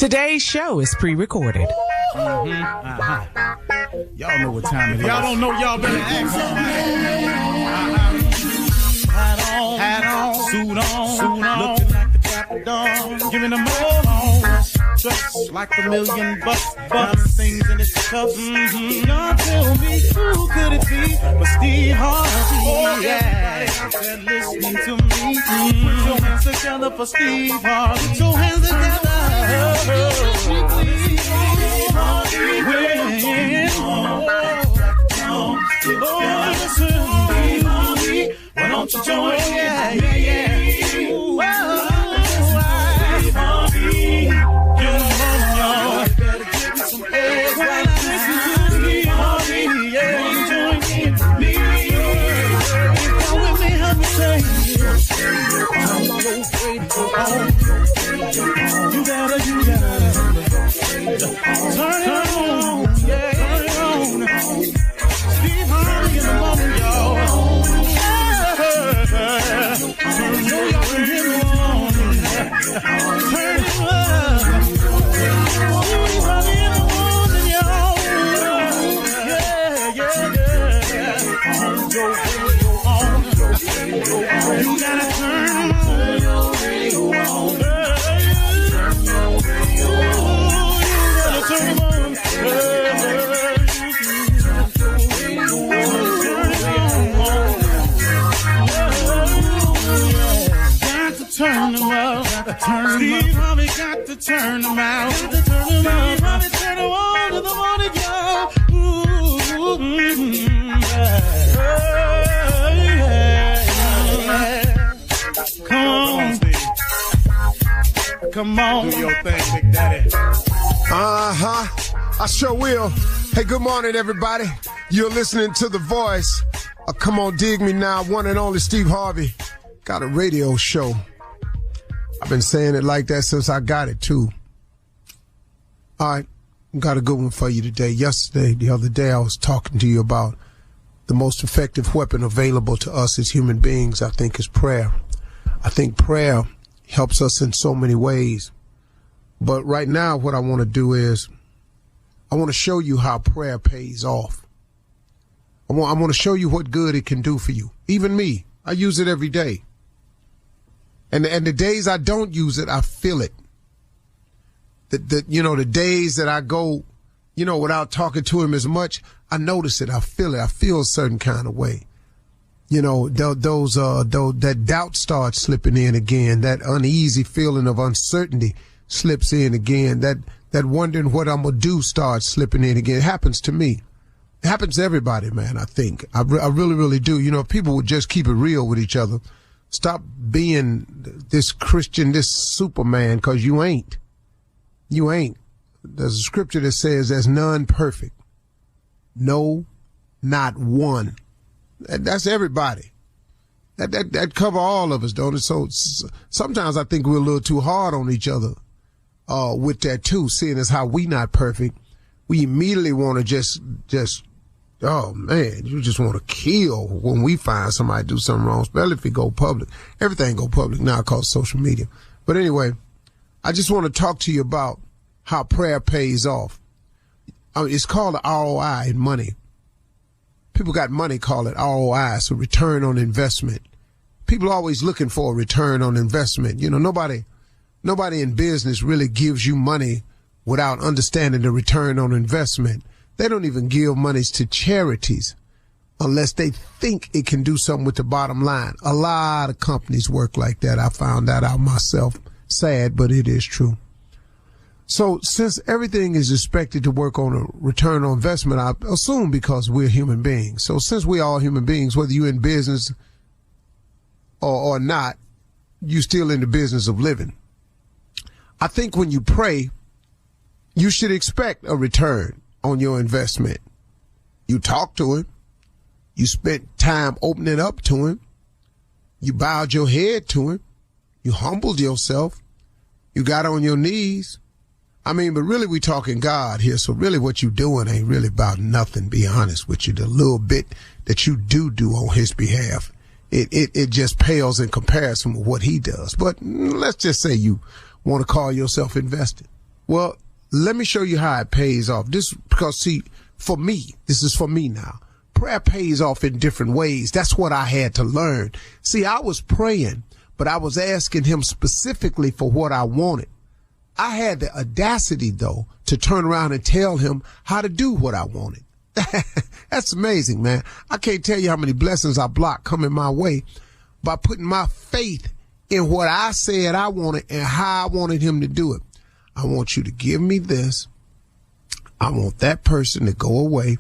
Today's show is pre-recorded. Y'all know what time it is. Y'all don't know, y'all better ask somebody. Hat on, suit on, looking like the Dapper Dawn, giving them all dressed like $1 million bucks, things in his cuffs. Y'all tell me who could it be but Steve Harvey? Oh yeah, everybody listening to me. Put your hands together for Steve Harvey. Put your hands together. Steve Harvey, why don't you join? Yeah. Steve Harvey, come on, y'all. Better give me some eggs while I listen to Steve Harvey. Yeah, join in me. Come with me, help me say. I'm so afraid to go on. You gotta turn it on. Yeah, turn it on. Steve Harvey in the moment, y'all. You gotta turn your radio on. Turn them up, Steve Harvey got to turn them out. Steve Harvey turn them on to the morning, y'all. Come on, do your thing, Big Daddy. I sure will. Hey, good morning, everybody. You're listening to The Voice. Come on, dig me now. One and only Steve Harvey got a radio show. I've been saying it like that since I got it, too. All right, got a good one for you today. The other day, I was talking to you about the most effective weapon available to us as human beings, I think, is prayer. I think prayer helps us in so many ways. But right now, what I want to do is I want to show you how prayer pays off. I want to show you what good it can do for you. Even me, I use it every day. And the days I don't use it, I feel it. The days that I go, without talking to him as much, I notice it. I feel it. I feel a certain kind of way. That doubt starts slipping in again. That uneasy feeling of uncertainty slips in again. That wondering what I'm going to do starts slipping in again. It happens to me. It happens to everybody, man, I think. I really, really do. If people would just keep it real with each other, stop being this Christian, this Superman, because you ain't. You ain't. There's a scripture that says there's none perfect. No, not one. That's everybody. That cover all of us, don't it? So sometimes I think we're a little too hard on each other with that too, seeing as how we not perfect. We immediately want to just oh man, you just want to kill when we find somebody do something wrong, especially if it go public. Everything go public now called social media. But anyway, I just want to talk to you about how prayer pays off. It's called the ROI in money. People got money, call it ROI, so return on investment. People are always looking for a return on investment. Nobody in business really gives you money without understanding the return on investment. They don't even give monies to charities unless they think it can do something with the bottom line. A lot of companies work like that. I found that out myself. Sad, but it is true. So since everything is expected to work on a return on investment, I assume because we're human beings. So since we're all human beings, whether you're in business or not, you're still in the business of living. I think when you pray, you should expect a return on your investment. You talk to him. You spent time opening up to him. You bowed your head to him. You humbled yourself. You got on your knees. But really we talking God here. So really what you doing ain't really about nothing, be honest with you. The little bit that you do on his behalf, it just pales in comparison with what he does. But let's just say you want to call yourself invested. Well, let me show you how it pays off. Because see, for me, this is for me now. Prayer pays off in different ways. That's what I had to learn. See, I was praying, but I was asking him specifically for what I wanted. I had the audacity, though, to turn around and tell him how to do what I wanted. That's amazing, man. I can't tell you how many blessings I blocked coming my way by putting my faith in what I said I wanted and how I wanted him to do it. I want you to give me this. I want that person to go away.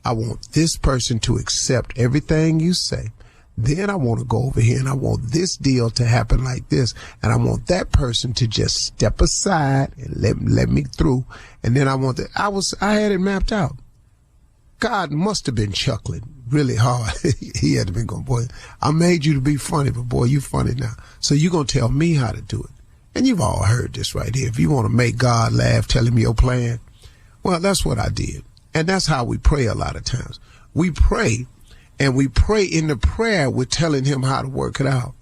I want this person to accept everything you say. Then I want to go over here and I want this deal to happen like this. And I want that person to just step aside and let me through. And then I had it mapped out. God must have been chuckling really hard. He had to be going, boy, I made you to be funny, but boy, you funny now. So you're going to tell me how to do it. And you've all heard this right here. If you want to make God laugh, tell him your plan. Well, that's what I did. And that's how we pray a lot of times. We pray, and we pray in the prayer, we're telling him how to work it out.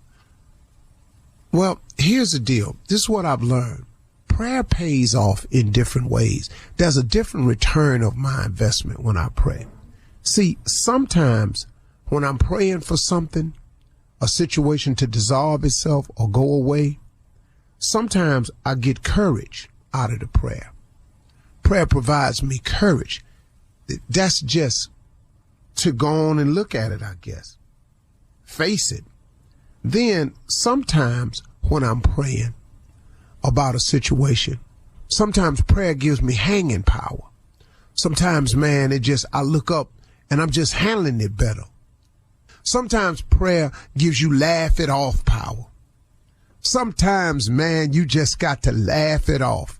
Well, here's the deal. This is what I've learned. Prayer pays off in different ways. There's a different return of my investment when I pray. See, sometimes when I'm praying for something, a situation to dissolve itself or go away, sometimes I get courage out of the prayer. Prayer provides me courage. That's just to go on and look at it, I guess. Face it. Then sometimes when I'm praying about a situation, sometimes prayer gives me hanging power. Sometimes, man, I look up and I'm just handling it better. Sometimes prayer gives you laugh it off power. Sometimes, man, you just got to laugh it off.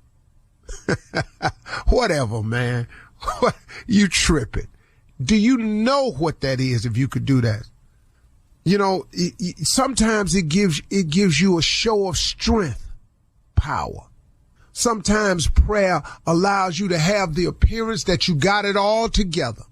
Whatever, man. You tripping. Do you know what that is if you could do that? You know, sometimes it gives you a show of strength, power. Sometimes prayer allows you to have the appearance that you got it all together.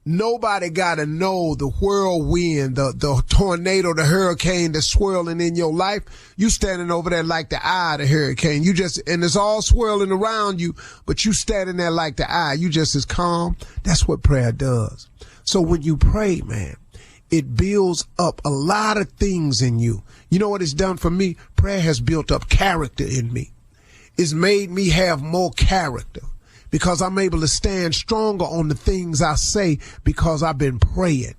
Nobody got to know the whirlwind, the tornado, the hurricane that's swirling in your life. You standing over there like the eye of the hurricane. And it's all swirling around you, but you standing there like the eye. You just as calm. That's what prayer does. So when you pray, man, it builds up a lot of things in you. You know what it's done for me? Prayer has built up character in me. It's made me have more character, because I'm able to stand stronger on the things I say because I've been praying,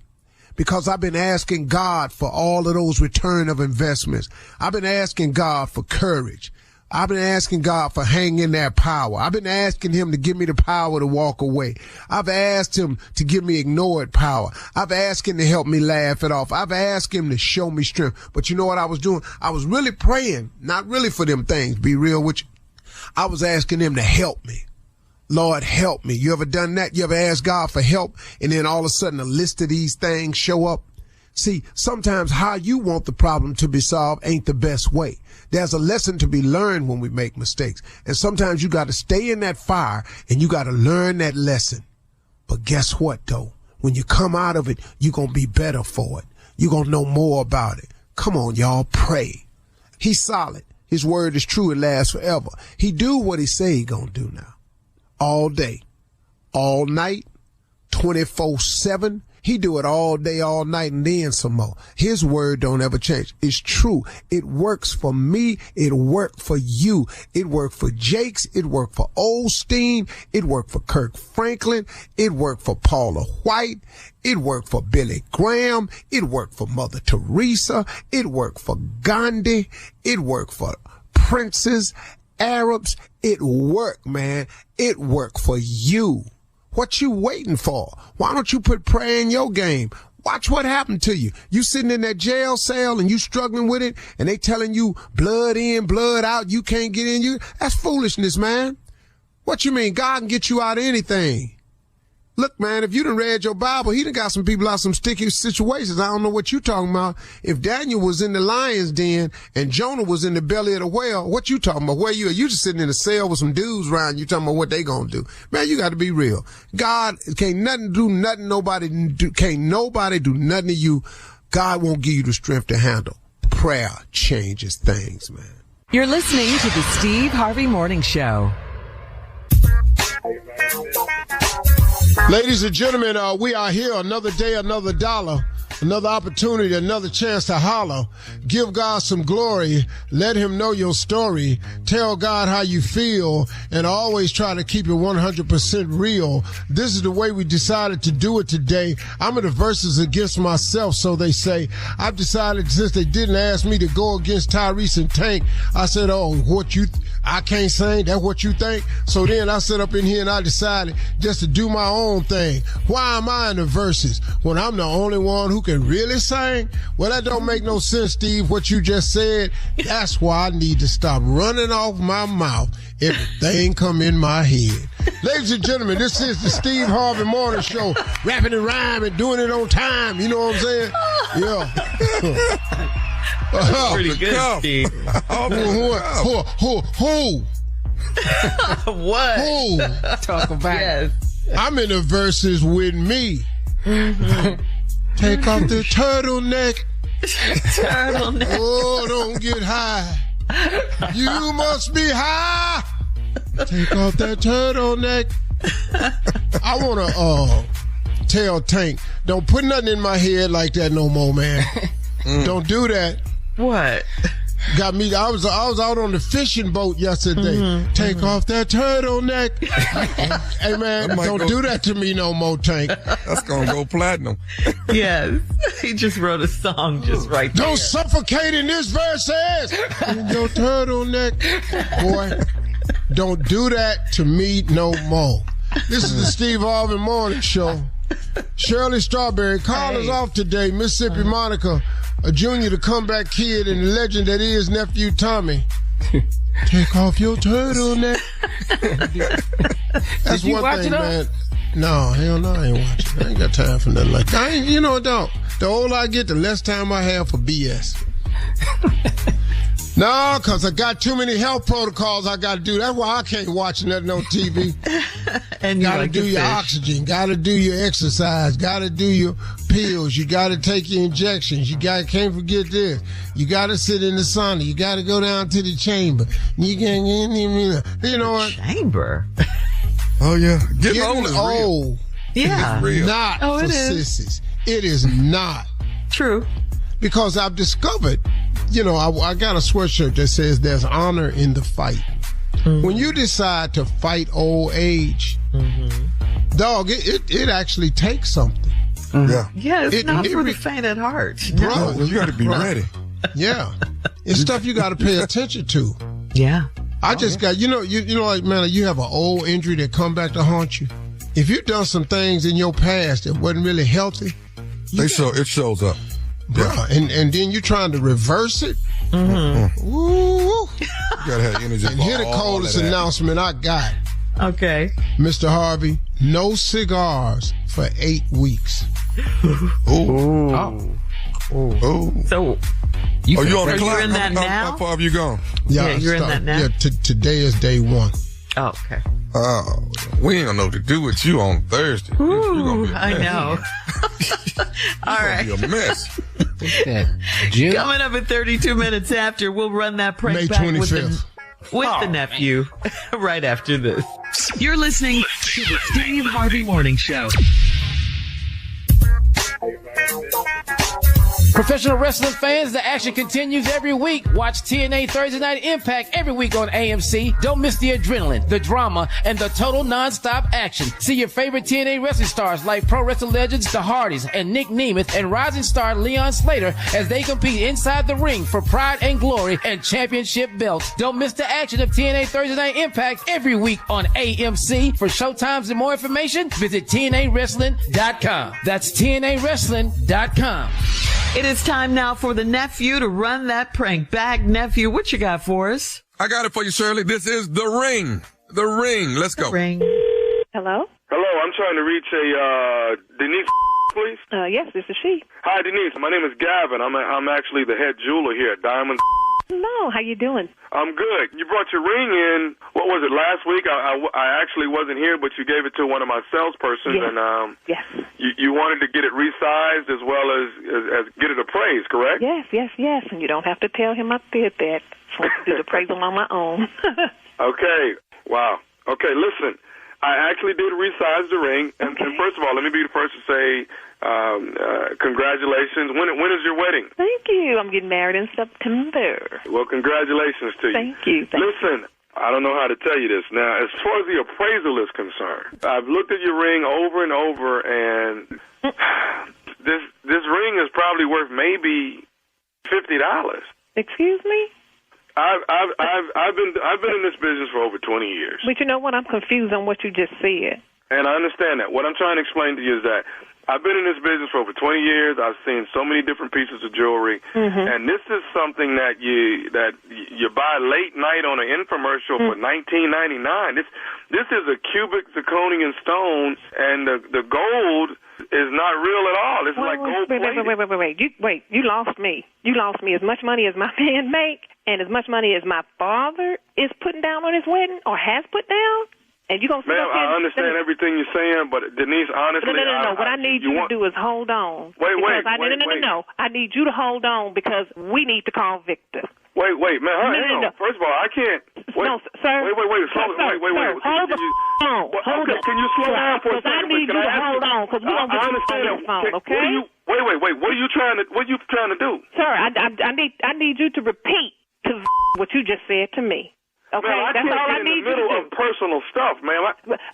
because I've been asking God for all of those return of investments. I've been asking God for courage. I've been asking God for hanging in that power. I've been asking him to give me the power to walk away. I've asked him to give me ignored power. I've asked him to help me laugh it off. I've asked him to show me strength. But you know what I was doing? I was really praying, not really for them things, be real with you. I was asking him to help me. Lord, help me. You ever done that? You ever asked God for help and then all of a sudden a list of these things show up? See, sometimes how you want the problem to be solved ain't the best way. There's a lesson to be learned when we make mistakes. And sometimes you got to stay in that fire and you got to learn that lesson. But guess what, though? When you come out of it, you're going to be better for it. You're going to know more about it. Come on, y'all, pray. He's solid. His word is true. It lasts forever. He do what he say he going to do now. All day, all night, 24/7. He do it all day, all night, and then some more. His word don't ever change. It's true. It works for me. It worked for you. It worked for Jakes. It worked for Osteen. It worked for Kirk Franklin. It worked for Paula White. It worked for Billy Graham. It worked for Mother Teresa. It worked for Gandhi. It worked for princes, Arabs. It worked, man. It worked for you. What you waiting for? Why don't you put prayer in your game? Watch what happened to you. You sitting in that jail cell and you struggling with it and they telling you blood in, blood out, you can't get in. That's foolishness, man. What you mean? God can get you out of anything. Look, man, if you done read your Bible, he done got some people out some sticky situations. I don't know what you talking about. If Daniel was in the lion's den and Jonah was in the belly of the whale, what you talking about? Where you just sitting in a cell with some dudes around you talking about what they gonna do. Man, you got to be real. God can't do nothing to you. God won't give you the strength to handle. Prayer changes things, man. You're listening to the Steve Harvey Morning Show. Ladies and gentlemen, we are here. Another day, another dollar. Another opportunity, another chance to holler. Give God some glory. Let him know your story. Tell God how you feel. And always try to keep it 100% real. This is the way we decided to do it today. I'm in the verses against myself, so they say. I've decided, since they didn't ask me to go against Tyrese and Tank, I said, I can't sing. That's what you think? So then I sat up in here and I decided just to do my own thing. Why am I in the verses when I'm the only one who can really sing? Well, that don't make no sense, Steve, what you just said. That's why I need to stop running off my mouth. Everything come in my head. Ladies and gentlemen, this is the Steve Harvey Morning Show. Rapping and rhyming, doing it on time. You know what I'm saying? Yeah. That's pretty good, Steve. What? Who? Talk about it. I'm in the verses with me. Take off the turtleneck. Oh, don't get high. You must be high. Take off that turtleneck. I want to tell Tank, don't put nothing in my head like that no more, man. Don't do that. What? Got me. I was out on the fishing boat yesterday. Take off that turtleneck. Hey man, don't do that to me no more, Tank. That's gonna go platinum. Yes, he just wrote a song just right there. Don't suffocate in this verses. In your turtleneck, boy. Don't do that to me no more. This is the Steve Harvey Morning Show. Shirley Strawberry, call us off today. Mississippi Monica, a junior, the comeback kid, and the legend that is nephew Tommy. Take off your turtleneck. That's Did you one watch thing, it man. No, hell no, I ain't watching. I ain't got time for nothing like that. Don't. The older I get, the less time I have for BS. No, because I got too many health protocols I got to do. That's why I can't watch nothing on TV. And got to do your oxygen. Got to do your exercise. Got to do your pills. You got to take your injections. Can't forget this. You got to sit in the sauna. You got to go down to the chamber. You know what? Chamber? Oh, yeah. Getting Getting old. old. Yeah. It's real. Not Oh, for it is. sissies. It is not. True. Because I've discovered, I got a sweatshirt that says there's honor in the fight. When you decide to fight old age, dog, it actually takes something. Yeah. Yeah, it's not for the re- faint at heart. Bro, Well, you got to be ready. Yeah. It's stuff you got to pay attention to. Yeah. I just got, like, man, you have an old injury that come back to haunt you. If you've done some things in your past that wasn't really healthy, It shows up. bruh, and then you're trying to reverse it. Ooh. You got to have energy. And here the coldest announcement I got. Okay. Mr. Harvey, no cigars for 8 weeks. Oh. So, You on the Are you clock? in that now? How far have you gone? Yeah, you're in that now? Yeah, today is day one. oh, okay. Oh, we ain't gonna know what to do with you on Thursday. You're gonna Ooh, be a I mess. know. All You're right. gonna be a mess. June? Coming up at 32 minutes after, we'll run that prank May back 25th. with the nephew right after this. You're listening to the Steve Harvey Morning Show. Professional wrestling fans, the action continues every week. Watch TNA Thursday Night Impact every week on AMC. Don't miss the adrenaline, the drama, and the total non-stop action. See your favorite TNA wrestling stars like pro wrestling legends The Hardys and Nick Nemeth and rising star Leon Slater as they compete inside the ring for pride and glory and championship belts. Don't miss the action of TNA Thursday Night Impact every week on AMC. For showtimes and more information, visit TNAWrestling.com. That's TNAWrestling.com. It is time now for the nephew to run that prank back. Nephew, what you got for us? I got it for you, Shirley. This is The Ring. The Ring. Let's go. Ring. Hello? Hello, I'm trying to reach Denise, please. Yes, this is she. Hi, Denise. My name is Gavin. I'm actually the head jeweler here at Diamonds. Hello, how you doing? I'm good. You brought your ring in, what was it, last week? I actually wasn't here, but you gave it to one of my salespersons, Yes. and Yes. you wanted to get it resized as well as get it appraised, correct? Yes. And you don't have to tell him I did that. So I do the appraisal on my own. Okay. Wow. Okay, listen. I actually did resize the ring. And first of all, let me be the first to say congratulations. When is your wedding? Thank you. I'm getting married in September. Well, congratulations to you. Thank you. Listen, I don't know how to tell you this. Now, as far as the appraisal is concerned, I've looked at your ring over and over, and this ring is probably worth maybe $50. Excuse me? I've been in this business for over 20 years. But you know what? I'm confused on what you just said. And I understand that. What I'm trying to explain to you is that I've been in this business for over 20 years. I've seen so many different pieces of jewelry, and this is something that you buy late night on an infomercial for $19.99. This is a cubic zirconian stone, and the gold is not real at all. It's like gold plated. Wait. You lost me. You lost me. As much money as my man make, and as much money as my father is putting down on his wedding or has put down. And you gonna sit Ma'am, up here I understand everything you're saying, but Denise, honestly, no. What I need you to do is hold on. No. I need you to hold on because we need to call Victor. Wait, man. Hang on. First of all, I can't. Wait, no, sir. Wait. Wait. Hold on. Can you slow down for a second? I need you to hold on because we're gonna get you on the phone, okay? Wait. What are you trying to do? Sir, I need you to repeat what you just said to me. Okay, man, that's all I need you to do. in the middle of personal stuff, man.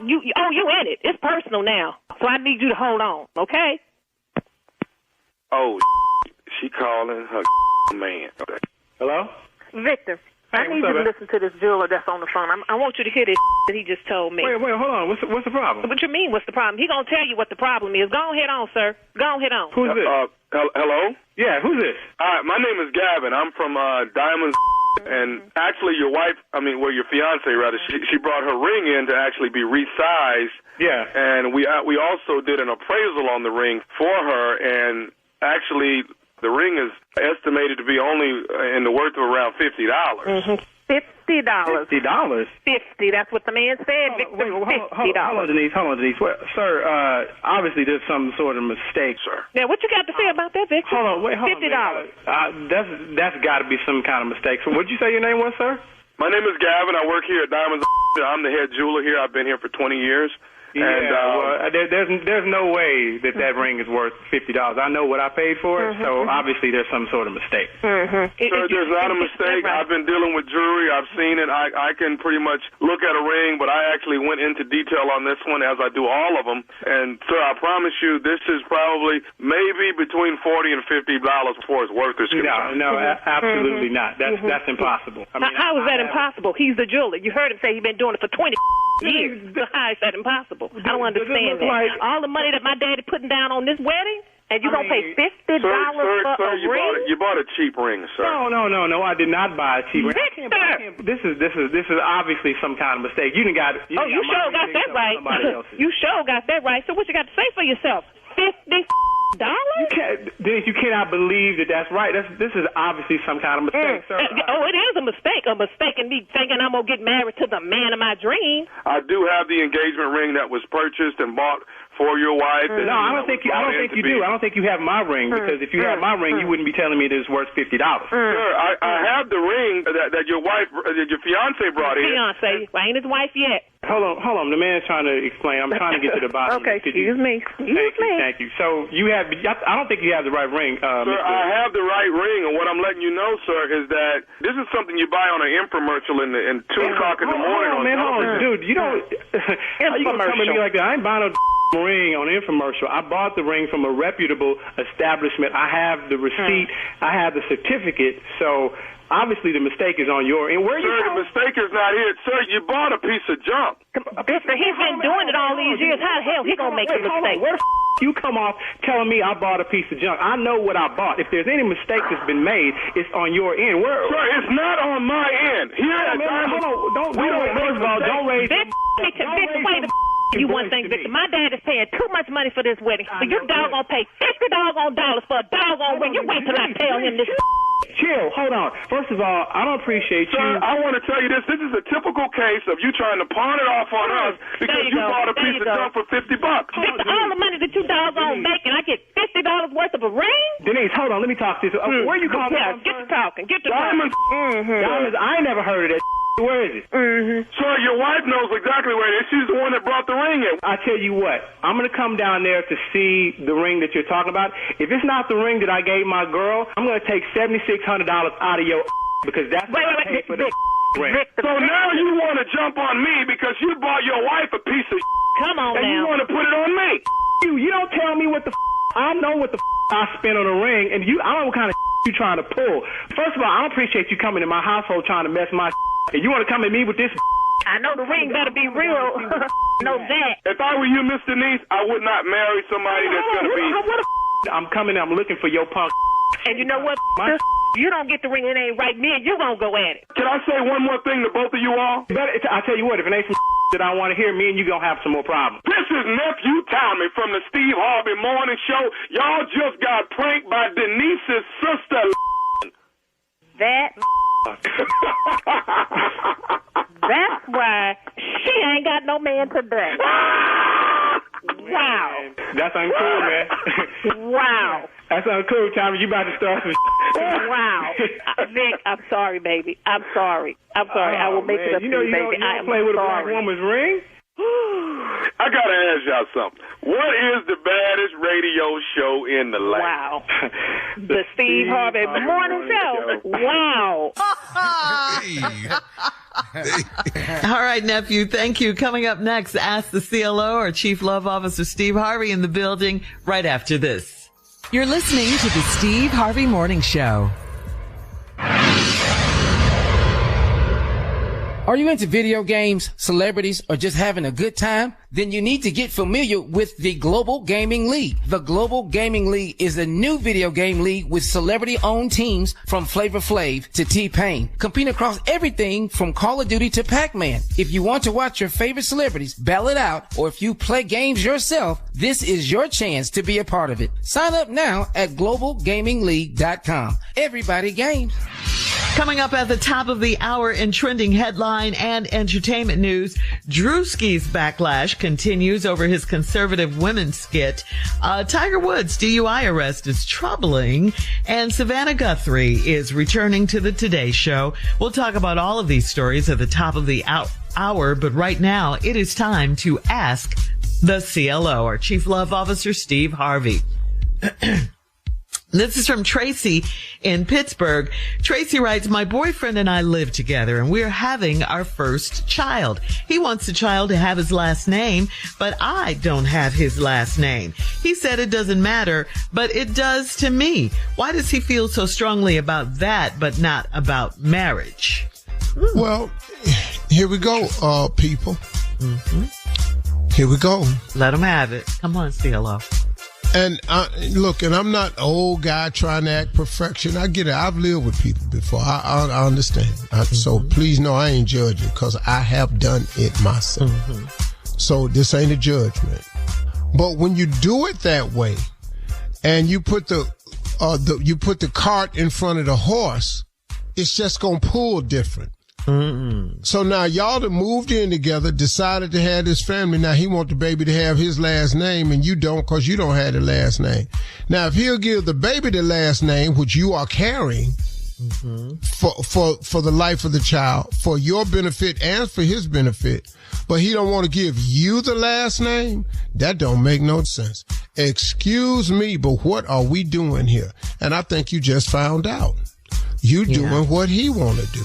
You in it. It's personal now. So I need you to hold on, okay? Oh, she calling her man. Hello? Victor, Hey, I need you to listen to this jeweler that's on the phone. I want you to hear this that he just told me. Wait, hold on. What's the problem? What you mean, what's the problem? He gonna tell you what the problem is. Go ahead on, sir. Go ahead on. Who's this? Hello? Yeah, who's this? My name is Gavin. I'm from Diamonds. And actually, your fiance rather, she brought her ring in to actually be resized. Yeah. And we also did an appraisal on the ring for her, and actually, the ring is estimated to be only in the worth of around $50. $50. $50? $50. That's what the man said, Victor. $50. Hold on, Denise. Well, sir, obviously there's some sort of mistake, sir. Now, what you got to say about that, Victor? Hold on. $50. That's got to be some kind of mistake. So what'd you say your name was, sir? My name is Gavin. I work here at Diamonds. I'm the head jeweler here. I've been here for 20 years. Yeah, there's no way that ring is worth $50. I know what I paid for it, so obviously there's some sort of mistake. Sir, there's not a mistake. I've been dealing with jewelry. I've seen it. I can pretty much look at a ring, but I actually went into detail on this one as I do all of them. And, sir, I promise you this is probably maybe between $40 and $50 before it's worth it. No, absolutely not. That's impossible. I mean, how is that impossible? He's the jeweler. You heard him say he's been doing it for 20 years. So how is that impossible? I don't understand that. All the money that my daddy putting down on this wedding, and you gonna pay $50 for a ring? You bought a cheap ring, sir. No, I did not buy a cheap ring. Victor! This is obviously some kind of mistake. You got that right. You sure got that right. So what you got to say for yourself? $50? You cannot believe that that's right. This is obviously some kind of mistake, sir. It is a mistake. A mistake in me thinking I'm going to get married to the man of my dream. I do have the engagement ring that was purchased and bought for your wife. No, I don't think you do. I don't think you have my ring, because if you had my ring, you wouldn't be telling me that it's worth $50. Sir, I have the ring that your fiance brought in. Fiance? I ain't his wife yet. Hold on. The man's trying to explain. I'm trying to get to the bottom. Okay, excuse me. Thank you. So I don't think you have the right ring. Sir, I have the right ring, and what I'm letting you know, sir, is that this is something you buy on an infomercial in 2 o'clock in the morning. Hold on, dude. You don't. How you gonna come at me like that? I ain't buying no ring on infomercial. I bought the ring from a reputable establishment. I have the receipt. I have the certificate. So obviously the mistake is on your end. Sir, the mistake is not here. Sir, you bought a piece of junk. Victor, he's been doing it all these years. How the hell he gonna make a mistake? Where the you come off telling me I bought a piece of junk? I know what I bought. If there's any mistake that's been made, it's on your end. Sir, it's not on my end. Here at Diamonds, don't raise. Wait you one thing, Victor. My dad is paying too much money for this wedding, so you doggone pay $50 for a doggone ring. You wait till I tell him this. Chill, hold on. First of all, I don't appreciate you. Sir, I want to tell you this. This is a typical case of you trying to pawn it off on us because you bought a piece of junk for $50. Victor, all the money that you doggone make, and I get $50 worth of a ring? Denise, hold on. Let me talk to you. Where you calling from? Get to talking. Diamonds. Diamonds. I ain't never heard of that. Where is it? Mm-hmm. So your wife knows exactly where it is. She's the one that brought the ring in. I tell you what, I'm going to come down there to see the ring that you're talking about. If it's not the ring that I gave my girl, I'm going to take $7,600 out of your because that's what I paid for the ring. So now you want to jump on me because you bought your wife a piece of Come on and now. you want to put it on me. You don't tell me what the I know what the I spent on a ring, and I don't know what kind of you trying to pull. First of all, I don't appreciate you coming to my household trying to mess my and you want to come at me with this. I know the ring better be real. Know that. If I were you, Miss Denise, I would not marry somebody that's going to be... I'm coming, I'm looking for your punk. And you know what? You don't get the ring, it ain't right. Me and you gonna go at it. Can I say one more thing to both of you all? I tell you what, if it ain't some that I want to hear, me and you gonna have some more problems. This is Nephew Tommy from the Steve Harvey Morning Show. Y'all just got pranked by Denise's sister. That... That's why she ain't got no man today. Wow. That's uncool, man. Wow. That's uncool, Tommy. You about to start some Wow. Vic, I'm sorry, baby. I'm sorry. I will make it up to you, baby. You don't play with a black woman's ring? I gotta ask y'all something. What is the baddest radio show in the land? Wow. The Steve Harvey Morning Show. Wow. All right, nephew. Thank you. Coming up next, Ask the CLO, our Chief Love Officer Steve Harvey in the building right after this. You're listening to the Steve Harvey Morning Show. Are you into video games, celebrities, or just having a good time? Then you need to get familiar with the Global Gaming League. The Global Gaming League is a new video game league with celebrity-owned teams from Flavor Flav to T-Pain, competing across everything from Call of Duty to Pac-Man. If you want to watch your favorite celebrities battle it out, or if you play games yourself, this is your chance to be a part of it. Sign up now at globalgamingleague.com. Everybody games. Coming up at the top of the hour in trending headline and entertainment news, Drewski's backlash continues over his conservative women's skit. Tiger Woods' DUI arrest is troubling, and Savannah Guthrie is returning to the Today Show. We'll talk about all of these stories at the top of the hour, but right now it is time to ask the CLO, our Chief Love Officer Steve Harvey. This is from Tracy in Pittsburgh. Tracy writes, my boyfriend and I live together and we're having our first child. He wants the child to have his last name, but I don't have his last name. He said it doesn't matter, but it does to me. Why does he feel so strongly about that, but not about marriage? Well, here we go, people. Mm-hmm. Here we go. Let him have it. Come on, CLO. And look, and I'm not an old guy trying to act perfection. I get it. I've lived with people before. I understand. So please know I ain't judging because I have done it myself. Mm-hmm. So this ain't a judgment. But when you do it that way, and you put the cart in front of the horse, it's just gonna pull different. Mm-mm. So now y'all that moved in together decided to have this family. Now he want the baby to have his last name and you don't because you don't have the last name. Now if he'll give the baby the last name, which you are carrying for the life of the child, for your benefit and for his benefit, but he don't want to give you the last name, that don't make no sense. Excuse me, but what are we doing here? And I think you just found out. You doing what he want to do.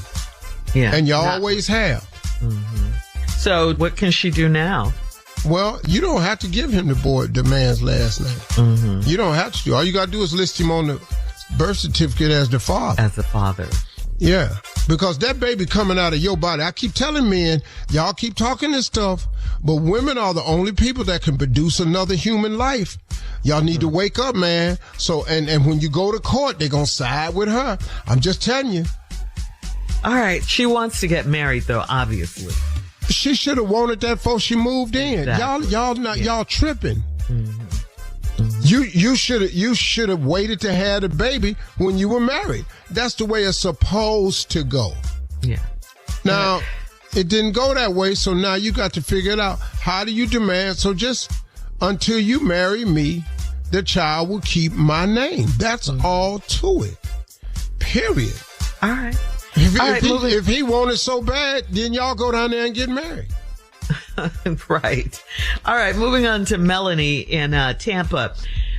Yeah, and you always have. Mm-hmm. So what can she do now? Well, you don't have to give him the man's last name. Mm-hmm. You don't have to. All you got to do is list him on the birth certificate as the father. As the father. Yeah, because that baby coming out of your body. I keep telling men, y'all keep talking this stuff, but women are the only people that can produce another human life. Y'all need to wake up, man. So, and when you go to court, they're going to side with her. I'm just telling you. All right. She wants to get married, though, obviously. She should have wanted that before she moved in. Exactly. Y'all tripping. Mm-hmm. Mm-hmm. You should have waited to have the baby when you were married. That's the way it's supposed to go. Yeah. Now, it didn't go that way, so now you got to figure it out. How do you demand? So just until you marry me, the child will keep my name. That's all to it. Period. All right. If he wanted so bad, then y'all go down there and get married. Right. All right, moving on to Melanie in Tampa.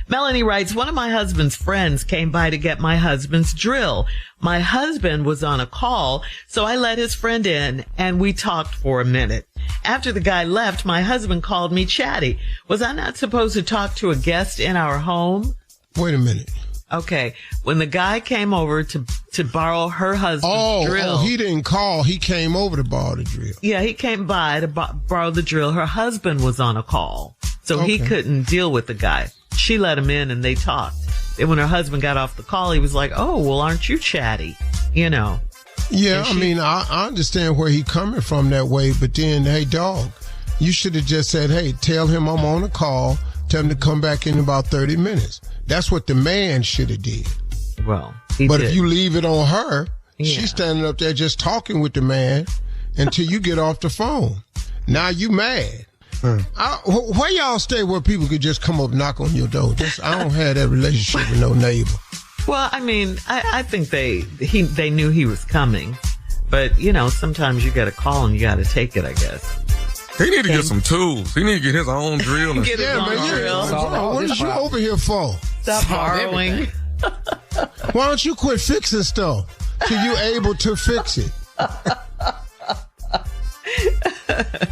Melanie writes, one of my husband's friends came by to get my husband's drill. My husband was on a call, so I let his friend in and we talked for a minute. After the guy left, my husband called me chatty. Was I not supposed to talk to a guest in our home? Wait a minute. Okay. When the guy came over to borrow her husband's drill. Oh, he didn't call. He came over to borrow the drill. Yeah, he came by to borrow the drill. Her husband was on a call, so he couldn't deal with the guy. She let him in and they talked. And when her husband got off the call, he was like, oh, well, aren't you chatty? You know. Yeah, I understand where he coming from that way, but then, hey, dog, you should have just said, hey, tell him I'm on a call. Tell him to come back in about 30 minutes. That's what the man should have did. Well, if you leave it on her, she's standing up there just talking with the man until you get off the phone. Now you mad. Where y'all stay where people could just come up, knock on your door? I don't have that relationship with no neighbor. Well, I mean, I think they knew he was coming, but you know, sometimes you got to call and you got to take it, I guess. He need to get some tools. He need to get his own drill. And get his own drill. What is you over here for? Stop borrowing. Why don't you quit fixing stuff till you able to fix it?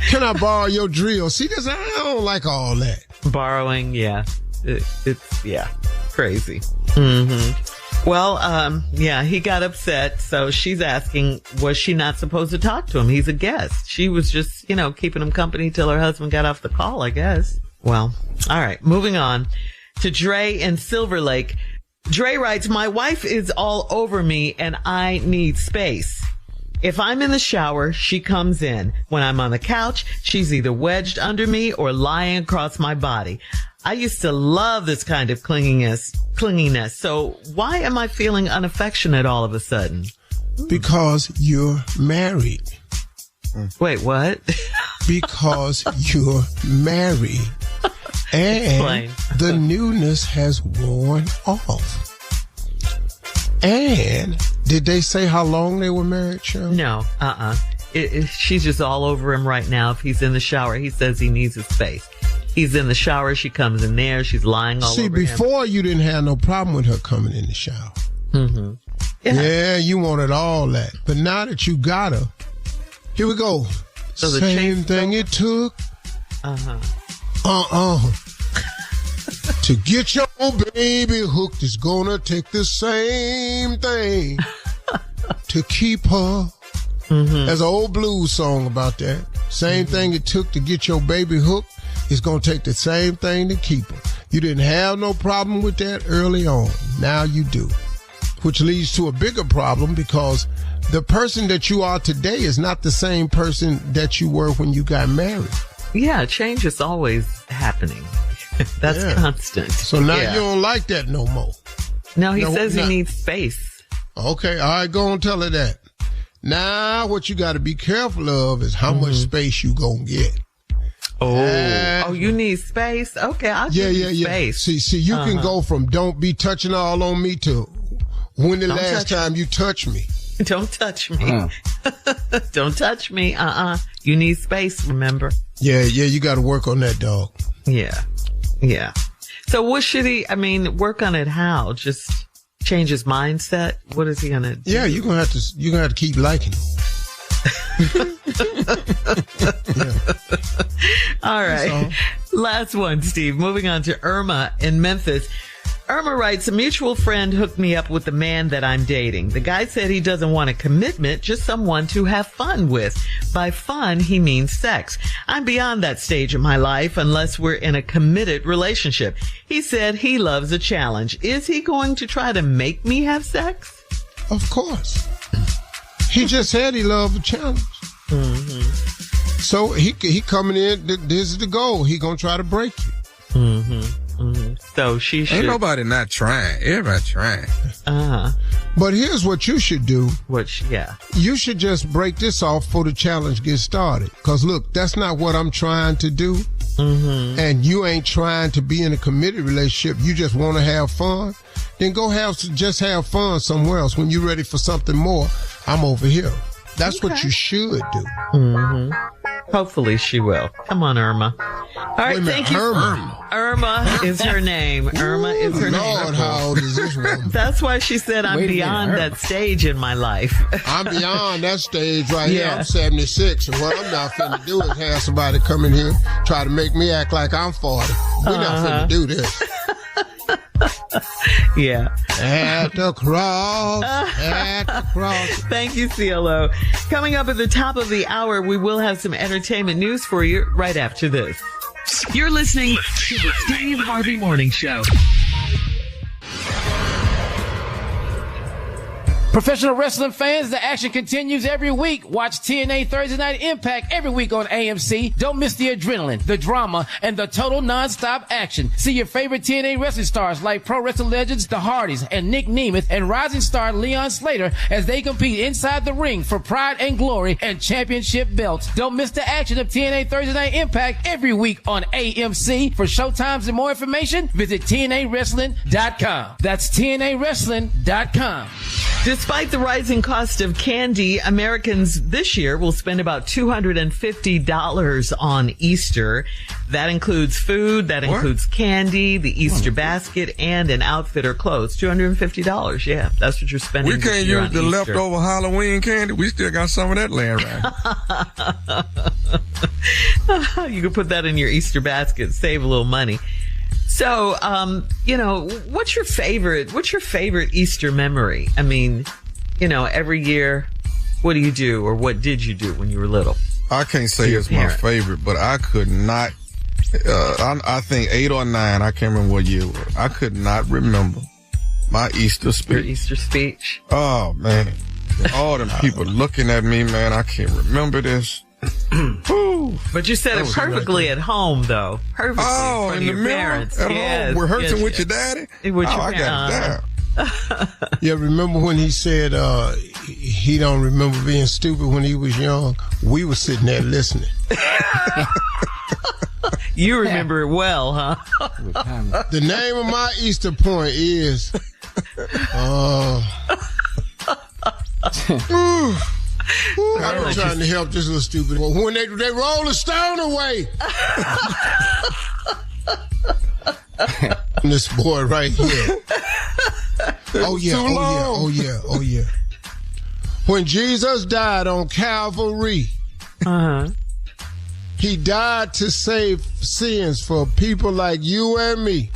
Can I borrow your drill? See, I don't like all that. Borrowing, yeah. It's crazy. Mm-hmm. Well, he got upset. So she's asking, was she not supposed to talk to him? He's a guest. She was just, keeping him company till her husband got off the call, I guess. Well, all right. Moving on to Dre in Silver Lake. Dre writes, my wife is all over me and I need space. If I'm in the shower, she comes in. When I'm on the couch, she's either wedged under me or lying across my body. I used to love this kind of clinginess. So why am I feeling unaffectionate all of a sudden? Because you're married. Wait, what? Because you're married. And the newness has worn off. And did they say how long they were married, Cheryl? No, she's just all over him right now. If he's in the shower, he says he needs his space. He's in the shower, she comes in there, she's lying all over him. See, before you didn't have no problem with her coming in the shower. Mm-hmm. Yeah, you wanted all that. But now that you got her, here we go. So same thing it took. To get your baby hooked is gonna take the same thing to keep her. Mm-hmm. There's an old blues song about that. Same thing it took to get your baby hooked is gonna take the same thing to keep her. You didn't have no problem with that early on. Now you do. Which leads to a bigger problem because the person that you are today is not the same person that you were when you got married. Yeah, change is always happening. That's constant. So now you don't like that no more. No, he says he needs space. Okay, all right, go and tell her that. Now what you got to be careful of is how much space you gonna get. Oh, you need space? Okay, I'll give you space. See, you can go from don't be touching all on me to when the last time you touched me. Don't touch me. Don't touch me. You need space, remember? Yeah, you got to work on that, dog. Yeah. So what should he, work on it how? Just change his mindset? What is he going to do? Yeah, you're going to have to keep liking him. All right. Last one, Steve. Moving on to Irma in Memphis. Irma writes, a mutual friend hooked me up with the man that I'm dating. The guy said he doesn't want a commitment, just someone to have fun with. By fun, he means sex. I'm beyond that stage of my life unless we're in a committed relationship. He said he loves a challenge. Is he going to try to make me have sex? Of course. He just said he loved a challenge. Mm-hmm. So he coming in, this is the goal. He gonna try to break you. Mm-hmm. Mm-hmm. So she should. Ain't nobody not trying. Everybody trying. But here's what you should do. You should just break this off before the challenge gets started. Because look, that's not what I'm trying to do. Mm-hmm. And you ain't trying to be in a committed relationship. You just want to have fun. Then go just have fun somewhere else. When you're ready for something more, I'm over here. That's what you should do. Mm-hmm. Hopefully she will. Come on, Irma. All right, thank you. Irma is her name. Irma is her name. Lord, how old is this woman? That's why she said I'm beyond that stage in my life. I'm beyond that stage right here. I'm 76, and what I'm not finna do is have somebody come in here try to make me act like I'm 40. We're not finna do this. Yeah. At the cross. Thank you, CLO. Coming up at the top of the hour, we will have some entertainment news for you right after this. You're listening to the Steve Harvey Morning Show. Professional wrestling fans, the action continues every week. Watch TNA Thursday Night Impact every week on AMC. Don't miss the adrenaline, the drama, and the total non-stop action. See your favorite TNA wrestling stars like pro wrestling legends, the Hardys, and Nick Nemeth, and rising star Leon Slater as they compete inside the ring for pride and glory and championship belts. Don't miss the action of TNA Thursday Night Impact every week on AMC. For showtimes and more information, visit TNAWrestling.com. That's TNAWrestling.com. Despite the rising cost of candy, Americans this year will spend about $250 on Easter. That includes food, that includes candy, the Easter basket, and an outfit or clothes. $250, yeah. That's what you're spending We can't use the leftover Halloween candy. We still got some of that laying around. You can put that in your Easter basket, save a little money. So, what's your favorite Easter memory? I mean, every year, what do you do or what did you do when you were little? I can't say it's my favorite, but I could not, I think 8 or 9, I can't remember what year it was. I could not remember my Easter speech. Your Easter speech? Oh, man. All them people looking at me, man, I can't remember this. But you said it perfectly at home, though. Perfectly in front of your parents. At home, rehearsing with your daddy? I got it down. Yeah, remember when he said he don't remember being stupid when he was young? We were sitting there listening. You remember it well, huh? The name of my Easter point is I'm trying to help this little stupid. Well, when they roll the stone away. This boy right here. Oh yeah. When Jesus died on Calvary, he died to save sins for people like you and me.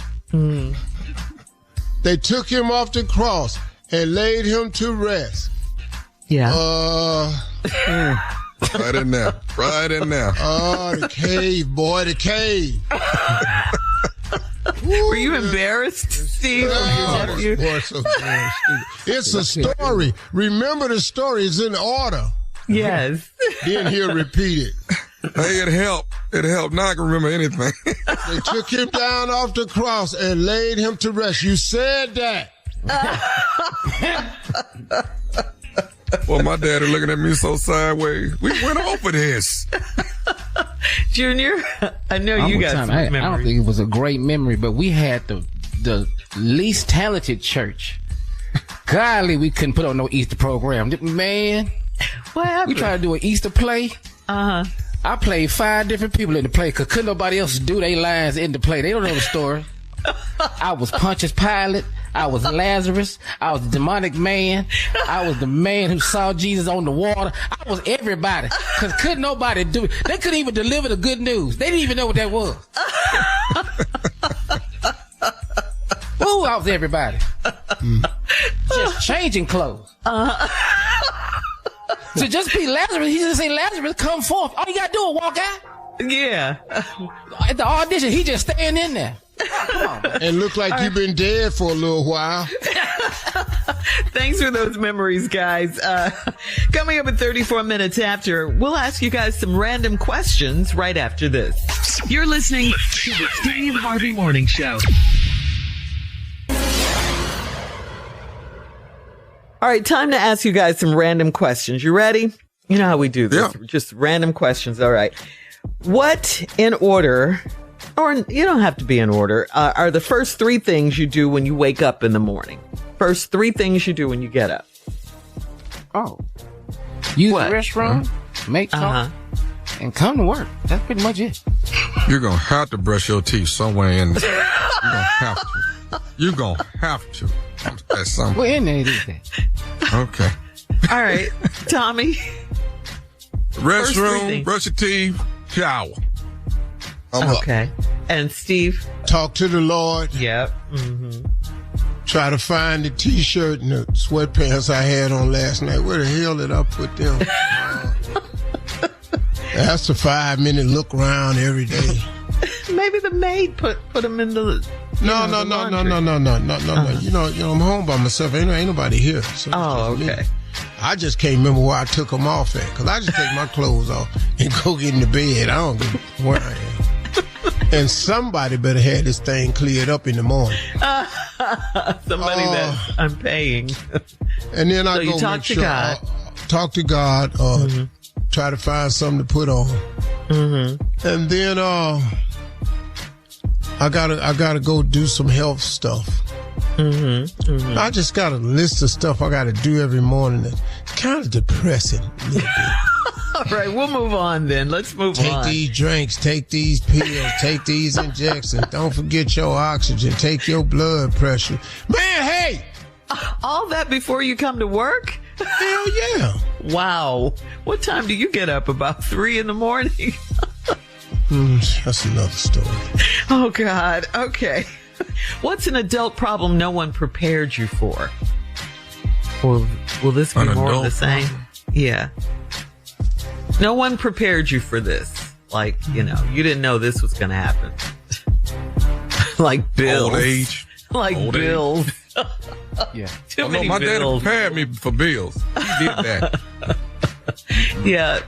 They took him off the cross and laid him to rest. Yeah. Right in there. Oh, the cave, boy, the cave. Were you embarrassed, Steve? It's a story. Remember the story. It's in order. Yes. Then he'll repeat it. Hey, it helped. Now I can remember anything. They took him down off the cross and laid him to rest. You said that. Well, my daddy looking at me so sideways. We went over this. Junior, I know you got some memories. I don't think it was a great memory, but we had the least talented church. Golly, we couldn't put on no Easter program. Man, what happened? We tried to do an Easter play. I played 5 different people in the play because couldn't nobody else do their lines in the play. They don't know the story. I was Pontius Pilate. I was Lazarus. I was the demonic man. I was the man who saw Jesus on the water. I was everybody. Because couldn't nobody do it. They couldn't even deliver the good news. They didn't even know what that was. Ooh, I was everybody. Just changing clothes. So just be Lazarus. He just say, Lazarus, come forth. All you got to do is walk out. Yeah. At the audition, he just staying in there. Come on, man. And look like you've been dead for a little while. Thanks for those memories, guys. Coming up at 34 minutes after, we'll ask you guys some random questions right after this. You're listening to the Steve Harvey Morning Show. All right, time to ask you guys some random questions. You ready? You know how we do this. Yeah. Just random questions. All right. What in order, or you don't have to be in order, are the first 3 things you do when you wake up in the morning? First 3 things you do when you get up. Oh. Use What? the restroom, make coffee, and come to work. That's pretty much it. You're going to have to brush your teeth somewhere in there. You're going to have to. You're going to have to. That's something. Well, in there it is that. Okay. All right, Tommy. Restroom, brush your teeth, shower. Okay. And Steve? Talk to the Lord. Yep. Mm-hmm. Try to find the T-shirt and the sweatpants I had on last night. Where the hell did I put them? That's a 5-minute look around every day. Maybe the maid put them in the. No. You know, I'm home by myself. Ain't nobody here. So okay. I just can't remember where I took them off at, because I just take my clothes off and go get in the bed. I don't know where I am. And somebody better have this thing cleared up in the morning. Somebody that I'm paying. And then I go talk to God. Talk to God, try to find something to put on. Mm-hmm. And then I gotta go do some health stuff. Mm-hmm. Mm-hmm. I just got a list of stuff I gotta do every morning. It's kind of depressing a little bit. All right, we'll move on then. Let's move on. Take these drinks, take these pills, take these injections. Don't forget your oxygen. Take your blood pressure. Man, hey! All that before you come to work? Hell yeah. Wow. What time do you get up? About 3 a.m? That's another story. Oh, God. Okay. What's an adult problem no one prepared you for? Will this be more of the same? Problem? Yeah. No one prepared you for this. Like, you didn't know this was going to happen. Like bills. Old age. Like Old bills. Age. Yeah. Too many my bills. dad prepared me for bills. He did that. Yeah,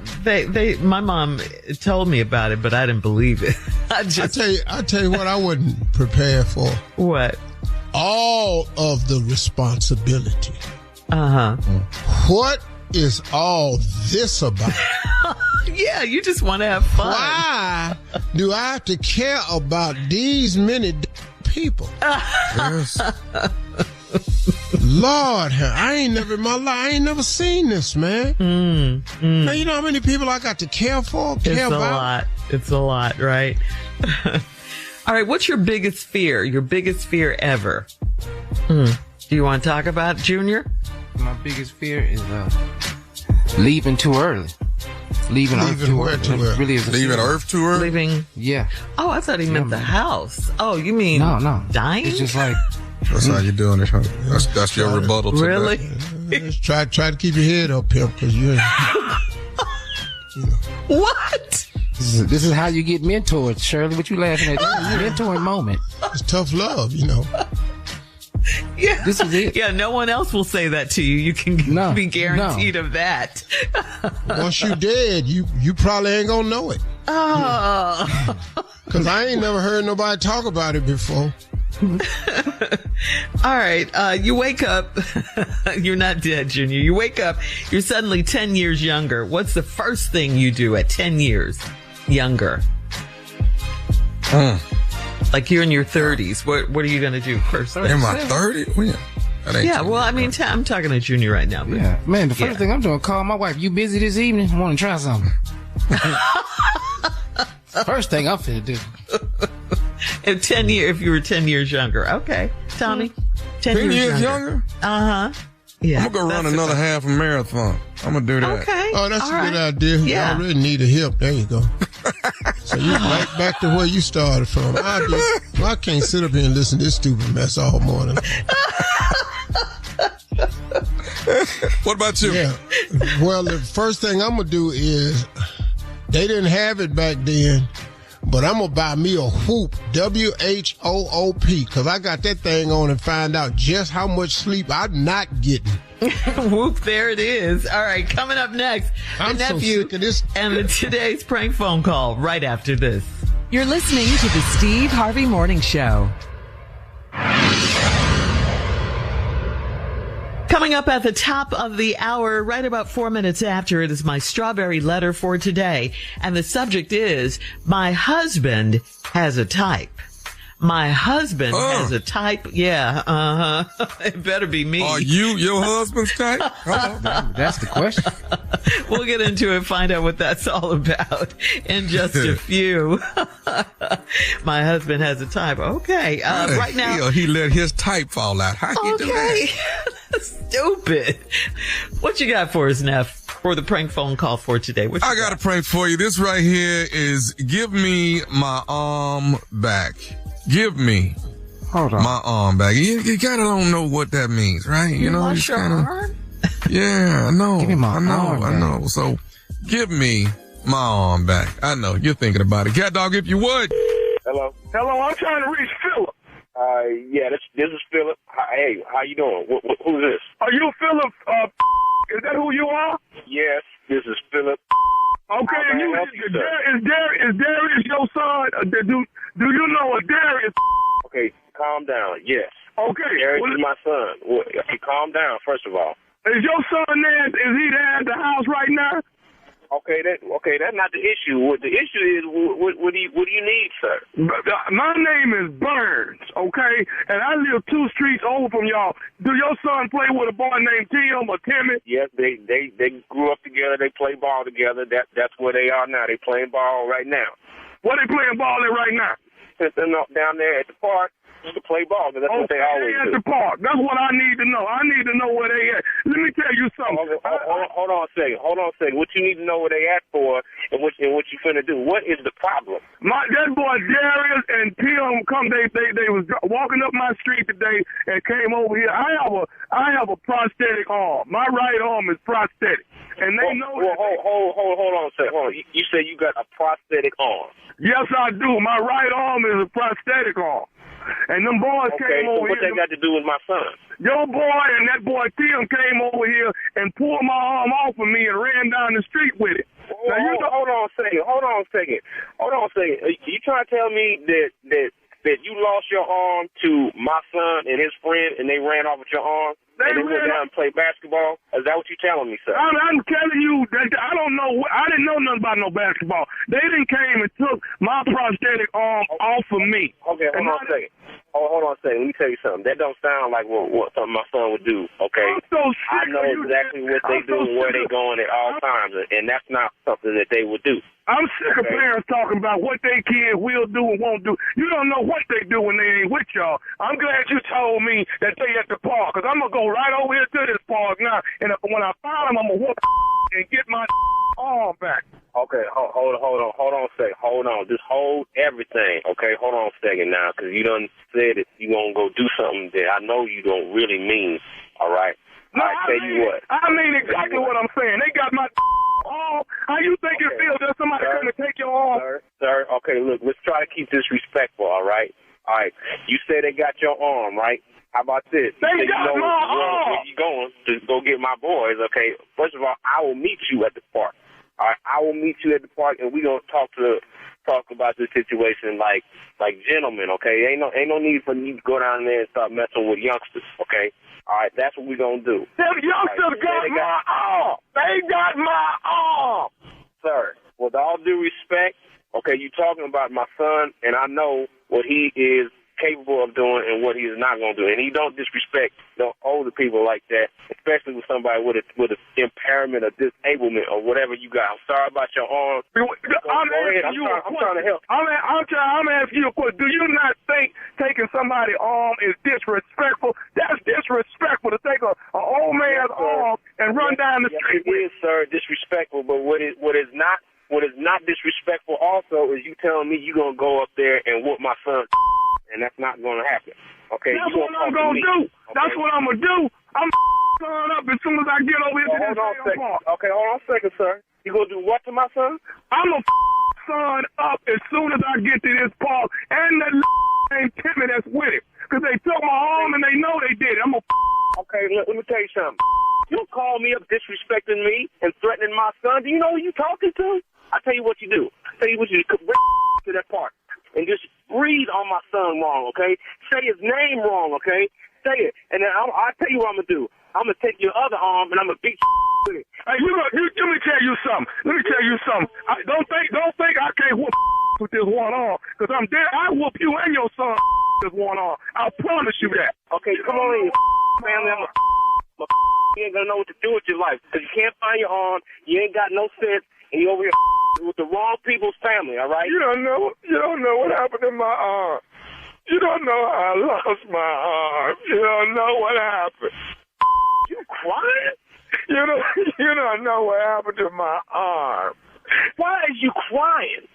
my mom told me about it, but I didn't believe it. I tell you what I wasn't prepared for. What? All of the responsibility. What is all this about? Yeah, you just want to have fun. Why do I have to care about these many people? Yes. Lord, I ain't never seen this, man. Now, you know how many people I got to care for, care about? It's a lot, right? All right, what's your biggest fear? Your biggest fear ever? Do you want to talk about it, Junior? My biggest fear is leaving too early. Leaving Earth too early. Really is leaving Earth too early? Leaving. Yeah. Oh, I thought he meant the house. Oh, you mean no. dying? It's just like... That's how you're doing it, huh? That's your rebuttal to really? that. Try to keep your head up, pimp, because you ain't... What? This is how you get mentored, Shirley. What you laughing at? Mentoring moment. It's tough love, Yeah. This is it. Yeah, no one else will say that to you. You can be guaranteed of that. Once you dead, you probably ain't gonna know it. Oh. Because I ain't never heard nobody talk about it before. All right. You wake up. You're not dead, Junior. You wake up. You're suddenly 10 years younger. What's the first thing you do at 10 years younger? Like you're in your 30s. What are you going to do first? In my 30s? When? Yeah, well, I mean, I'm talking to Junior right now. But yeah. Man, the first thing I'm doing, call my wife. You busy this evening? I want to try something. First thing I'm finna do. If you were 10 years younger. Okay. Tommy? 10 years younger? Uh-huh. Yeah. I'm going to go run another half a marathon. I'm going to do that. Okay. Oh, that's a good idea. Yeah. You already need a hip. There you go. So you back to where you started from. I can't sit up here and listen to this stupid mess all morning. What about you? Yeah. Well, the first thing I'm going to do is, they didn't have it back then, but I'm going to buy me a Whoop, W-H-O-O-P, because I got that thing on and find out just how much sleep I'm not getting. Whoop, there it is. All right, coming up next, I'm the nephew so sick of this. And today's prank phone call right after this. You're listening to the Steve Harvey Morning Show. Coming up at the top of the hour, right about 4 minutes after, it is my strawberry letter for today. And the subject is, my husband has a type. My husband has a type. Yeah, it better be me. Are you your husband's type? That's the question. We'll get into it, find out what that's all about in just a few. My husband has a type. Okay, right now. He let his type fall out. How you do that? Stupid. What you got for us, Neff, for the prank phone call for today? I got a prank for you. This right here is give me my arm back. Give me my arm back. You kind of don't know what that means, right? You know, it's kind of. Yeah, I know. Give me my arm back. I know. So, give me my arm back. I know. You're thinking about it. Cat Dog, if you would. Hello, I'm trying to reach Philip. Yeah, this is Philip. Hey, how you doing? Who's this? Are you Philip? Is that who you are? Yes, this is Philip. Okay, is Darius your son? Do you know a Darius? Okay, calm down. Yes. Okay. Darius is my son. Okay, calm down, first of all. Is your son there? Is he there at the house right now? Okay, that's not the issue. What the issue is, what do you need, sir? My name is Burns, okay, and I live 2 streets over from y'all. Do your son play with a boy named Tim or Timmy? Yes, they grew up together. They play ball together. That's where they are now. They playing ball right now. Where they playing ball at right now? Down there at the park. To play ball, because that's what they always do. At the park. That's what I need to know. I need to know where they at. Let me tell you something. Hold on a second. What you need to know where they at for, and what you finna do. What is the problem? That boy Darius and Tim they was walking up my street today and came over here. I have a prosthetic arm. My right arm is prosthetic, and they know. Hold on a second. Hold on. You say you got a prosthetic arm? Yes, I do. My right arm is a prosthetic arm. And them boys came over here. What they got to do with my son? Your boy and that boy Tim came over here and pulled my arm off of me and ran down the street with it. Hold on a second. You trying to tell me that you lost your arm to my son and his friend and they ran off with your arm? They went down and played basketball? Is that what you're telling me, sir? I'm telling you that I don't know. I didn't know nothing about no basketball. They didn't came and took my prosthetic arm off of me. Okay, hold on a second. Let me tell you something. That don't sound like what something my son would do, okay? I know exactly what they do and where they going at all times, and that's not something that they would do. I'm sick of parents talking about what their kids will do and won't do. You don't know what they do when they ain't with y'all. I'm glad you told me that they at the park, because I'm going to go right over here to this park now, and when I find them, I'm going to whoop and get my arm back. Okay, hold on a second. Hold on. Just hold everything, okay? Hold on a second now, because you done said that you going to go do something that I know you don't really mean, all right? No, I mean exactly what I'm saying. They got my arm. How you think it feels that somebody going to take your arm? Sir, okay, look, let's try to keep this respectful, all right? All right, you say they got your arm, right? How about this? They got my arm. Where you going to go get my boys, okay? First of all, I will meet you at the park. All right, I will meet you at the park, and we're going to talk about this situation like gentlemen, okay? Ain't no need for you to go down there and start messing with youngsters, okay? All right, that's what we're going to do. Them youngsters got my arm. They got my arm. Sir, with all due respect, okay, you talking about my son, and I know what he is capable of doing and what he is not going to do. And he don't disrespect the older people like that, especially with somebody with an impairment or disablement or whatever you got. I'm sorry about your arm. I'm trying to help. I'm asking you a question. Do you not think taking somebody's arm is disrespectful? That's disrespectful to take an old man's arm and run down the street. It is, sir, disrespectful. But what is not disrespectful also is you telling me you're going to go up there and whoop my son. And that's not going to happen. Okay, that's what I'm going to do. Okay? That's what I'm going to do. I'm son up as soon as I get over here to this park. Okay, hold on a second, sir. You going to do what to my son? I'm going to son up as soon as I get to this park. And that named Timmy that's with it. Because they took my arm and they know they did it. I'm going to Okay, let me tell you something. You call me up disrespecting me and threatening my son. Do you know who you talking to? I'll tell you what you do. Bring to that park. And just breathe on my son wrong, okay? Say his name wrong, okay? Say it. And then I'll tell you what I'm going to do. I'm going to take your other arm and I'm going to beat with it. Hey, let me tell you something. Don't think I can't whoop with this one one arm. Because I'm dead. I whoop you and your son with one arm. I'll promise you that. Okay, come on in, family. You ain't gonna know what to do with your life. Because you can't find your arm. You ain't got no sense. And you over here with the wrong people's family, all right? You don't know what happened to my arm. You don't know how I lost my arm. You don't know what happened. You crying? You don't know what happened to my arm. Why is you crying?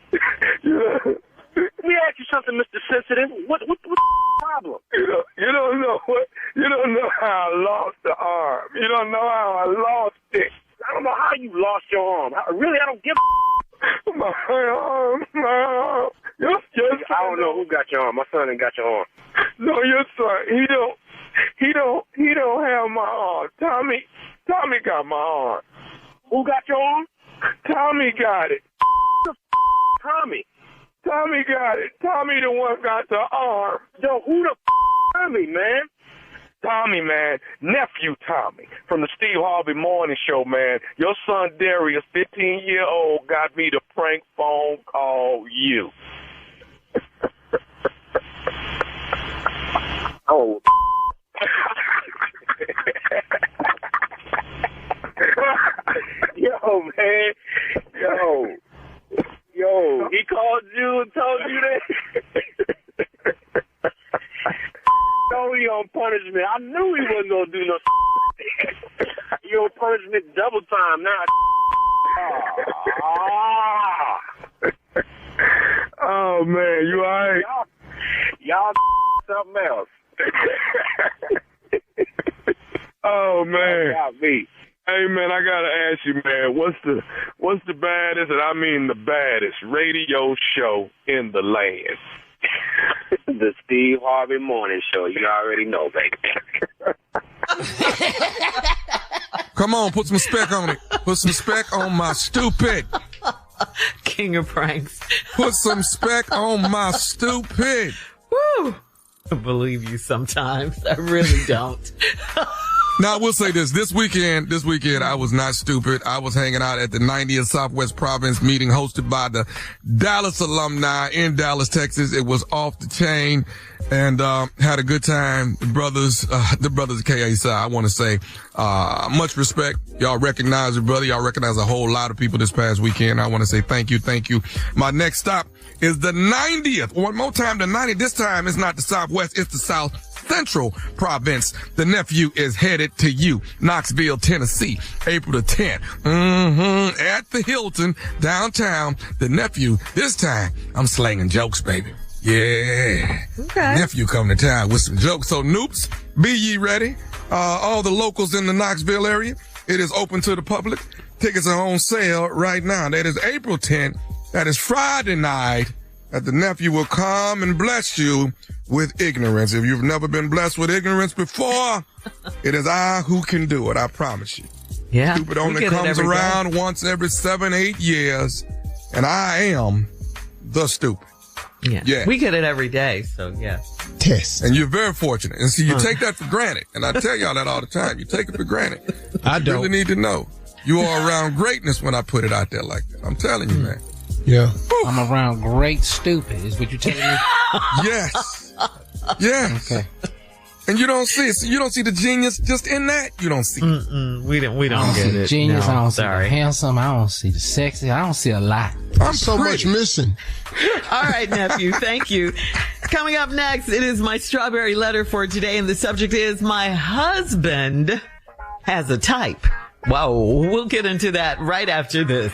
Let me ask you something, Mr. Sensitive. What's the problem? You don't know how I lost the arm. You don't know how I lost it. I don't know how you lost your arm. Really, I don't give a my arm. I don't know who got your arm. My son ain't got your arm. No, your son. He don't have my arm. Tommy got my arm. Who got your arm? Tommy got it. Tommy got it. Tommy the one got the arm. Yo, who the Tommy, man? Tommy, man. Nephew Tommy from the Steve Harvey Morning Show, man. Your son Darius, 15-year-old, got me to prank phone call you. Oh. Yo, man. Yo, he called you and told you that? No, he on punishment. I knew he wasn't going to do no He on punishment double time now. Oh, man, you all right? Y'all something else. Oh, man. Hey, man, I got to ask you, man, what's the baddest, and I mean the baddest, radio show in the land? The Steve Harvey Morning Show. You already know, baby. Come on, put some respect on it. Put some respect on my stupid. King of pranks. Put some respect on my stupid. Woo! I believe you sometimes. I really don't. Now, I will say this weekend, I was not stupid. I was hanging out at the 90th Southwest Province meeting hosted by the Dallas alumni in Dallas, Texas. It was off the chain and, had a good time. The brothers at KSI, I want to say, much respect. Y'all recognize your brother. Y'all recognize a whole lot of people this past weekend. I want to say thank you. My next stop is the 90th. One more time, the 90th. This time it's not the Southwest, it's the South Central Province. The nephew is headed to you, Knoxville, Tennessee, April the 10th. At the Hilton downtown. The nephew, this time, I'm slanging jokes, baby. Yeah. Okay. Nephew coming to town with some jokes. So, Noops, be ye ready. All the locals in the Knoxville area, it is open to the public. Tickets are on sale right now. That is April 10th. That is Friday night. That the nephew will come and bless you with ignorance. If you've never been blessed with ignorance before, it is I who can do it. I promise you. Yeah. Stupid only comes around once every 7-8 years, and I am the stupid. Yeah. We get it every day, so yeah. Test. And you're very fortunate. And see, you take that for granted. And I tell y'all that all the time. You take it for granted. I don't. You really need to know. You are around greatness when I put it out there like that. I'm telling you, man. Yeah. I'm around great stupid, is what you're telling me? Yes. Yes. Okay. And you don't see it. So you don't see the genius just in that. You don't see it. We don't get it. Genius. No, I don't see the handsome. I don't see the sexy. I don't see a lot. I'm so much missing. All right, nephew. Thank you. Coming up next, it is my strawberry letter for today, and the subject is my husband has a type. Whoa. We'll get into that right after this.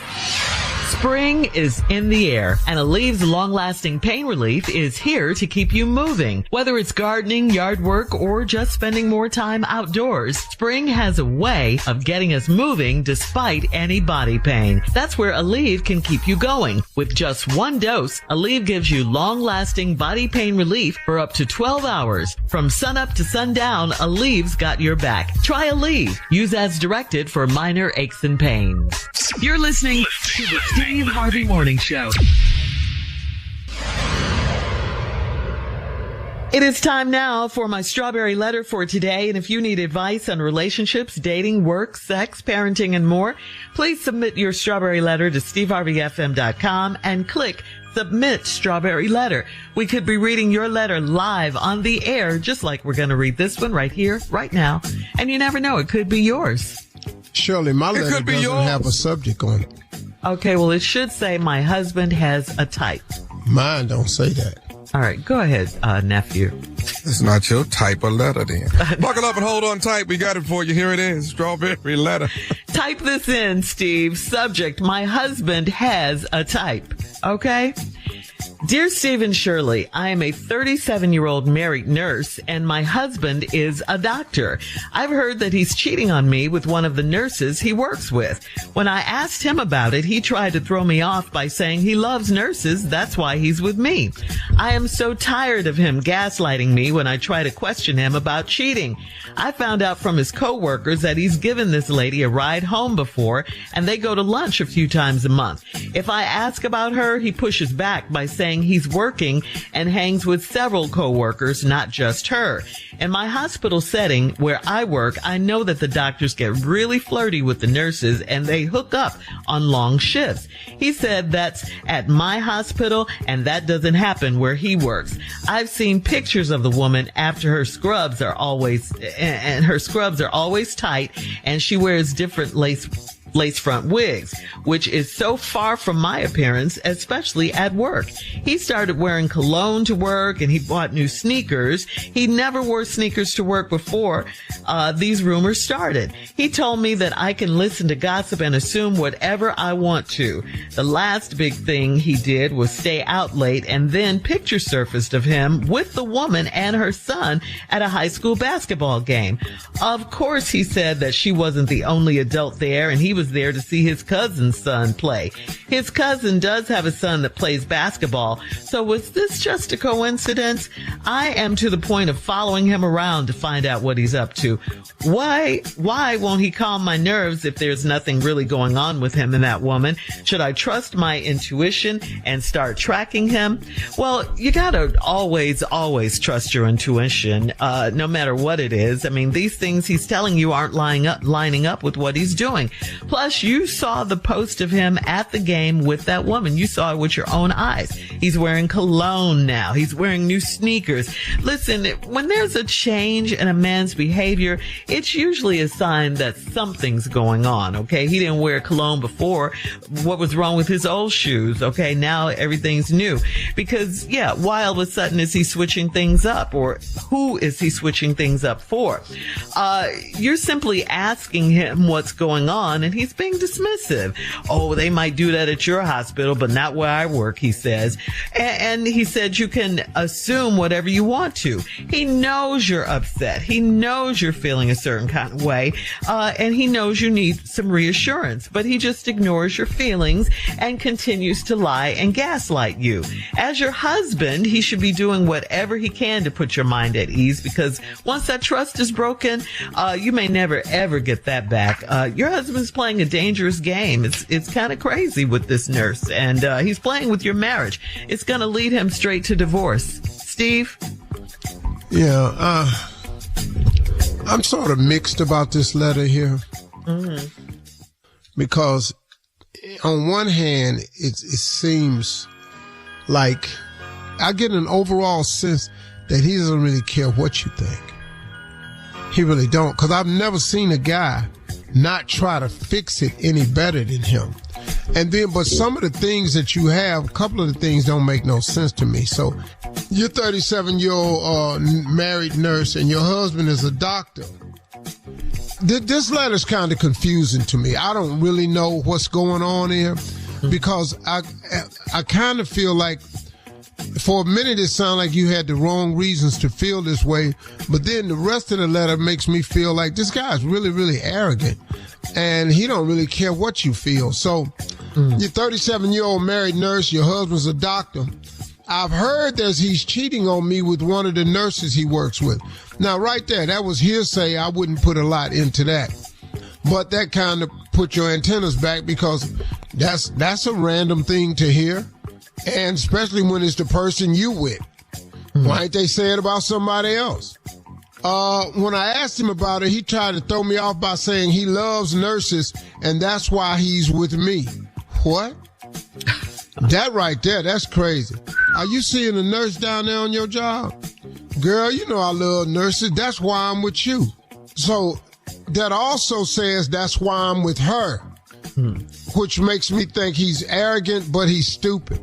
Spring is in the air, and Alev's long-lasting pain relief is here to keep you moving. Whether it's gardening, yard work, or just spending more time outdoors, Spring has a way of getting us moving despite any body pain. That's where Aleve can keep you going. With just one dose, Aleve gives you long-lasting body pain relief for up to 12 hours. From sunup to sundown, Aleve's got your back. Try Aleve. Use as directed for minor aches and pains. You're listening to the Steve Harvey Morning Show. It is time now for my strawberry letter for today. And if you need advice on relationships, dating, work, sex, parenting, and more, please submit your strawberry letter to steveharveyfm.com and click Submit Strawberry Letter. We could be reading your letter live on the air, just like we're going to read this one right here, right now. And you never know, it could be yours. Shirley, my letter doesn't have a subject on it. Okay, well, it should say, my husband has a type. Mine don't say that. All right, go ahead, nephew. It's not your type of letter then. Buckle up and hold on tight. We got it for you. Here it is. Strawberry Letter. Type this in, Steve. Subject, my husband has a type. Okay? Dear Steve and Shirley, I am a 37-year-old married nurse, and my husband is a doctor. I've heard that he's cheating on me with one of the nurses he works with. When I asked him about it, he tried to throw me off by saying he loves nurses, that's why he's with me. I am so tired of him gaslighting me when I try to question him about cheating. I found out from his coworkers that he's given this lady a ride home before, and they go to lunch a few times a month. If I ask about her, he pushes back by saying he's working and hangs with several coworkers, not just her. In my hospital setting where I work, I know that the doctors get really flirty with the nurses and they hook up on long shifts. He said that's at my hospital and that doesn't happen where he works. I've seen pictures of the woman after her scrubs are always tight, and she wears different lace front wigs, which is so far from my appearance, especially at work. He started wearing cologne to work, and he bought new sneakers. He never wore sneakers to work before these rumors started. He told me that I can listen to gossip and assume whatever I want to. The last big thing he did was stay out late, and then picture surfaced of him with the woman and her son at a high school basketball game. Of course, he said that she wasn't the only adult there, and he was there to see his cousin's son play. His cousin does have a son that plays basketball, so was this just a coincidence? I am to the point of following him around to find out what he's up to. Why won't he calm my nerves if there's nothing really going on with him and that woman? Should I trust my intuition and start tracking him? Well, you gotta always trust your intuition, no matter what it is. I mean, these things he's telling you aren't lining up with what he's doing. Plus, you saw the post of him at the game with that woman. You saw it with your own eyes. He's wearing cologne now. He's wearing new sneakers. Listen, when there's a change in a man's behavior, it's usually a sign that something's going on, okay? He didn't wear cologne before. What was wrong with his old shoes? Okay, now everything's new. Because, yeah, why all of a sudden is he switching things up? Or who is he switching things up for? You're simply asking him what's going on, and he's being dismissive. Oh, they might do that at your hospital, but not where I work, he says. And he said you can assume whatever you want to. He knows you're upset. He knows you're feeling a certain kind of way, and he knows you need some reassurance, but he just ignores your feelings and continues to lie and gaslight you. As your husband, he should be doing whatever he can to put your mind at ease, because once that trust is broken, you may never ever get that back. Your husband's playing a dangerous game. It's kind of crazy with this nurse, and he's playing with your marriage. It's going to lead him straight to divorce. Steve? Yeah, I'm sort of mixed about this letter here. Mm-hmm. Because on one hand, it seems like I get an overall sense that he doesn't really care what you think. He really don't, because I've never seen a guy not try to fix it any better than him. And then, but some of the things that you have, a couple of the things don't make no sense to me. So you're 37-year-old married nurse and your husband is a doctor. This letter's kind of confusing to me. I don't really know what's going on here, because I kind of feel like for a minute it sounded like you had the wrong reasons to feel this way, but then the rest of the letter makes me feel like this guy's really, really arrogant, and he don't really care what you feel. So you're 37-year-old married nurse, your husband's a doctor. I've heard that he's cheating on me with one of the nurses he works with. Now, right there, that was hearsay. I wouldn't put a lot into that. But that kind of put your antennas back, because that's a random thing to hear. And especially when it's the person you with. Why ain't they say it about somebody else? When I asked him about it, he tried to throw me off by saying he loves nurses and that's why he's with me. What? That right there, that's crazy. Are you seeing a nurse down there on your job? Girl, you know I love nurses. That's why I'm with you. So that also says that's why I'm with her, which makes me think he's arrogant, but he's stupid.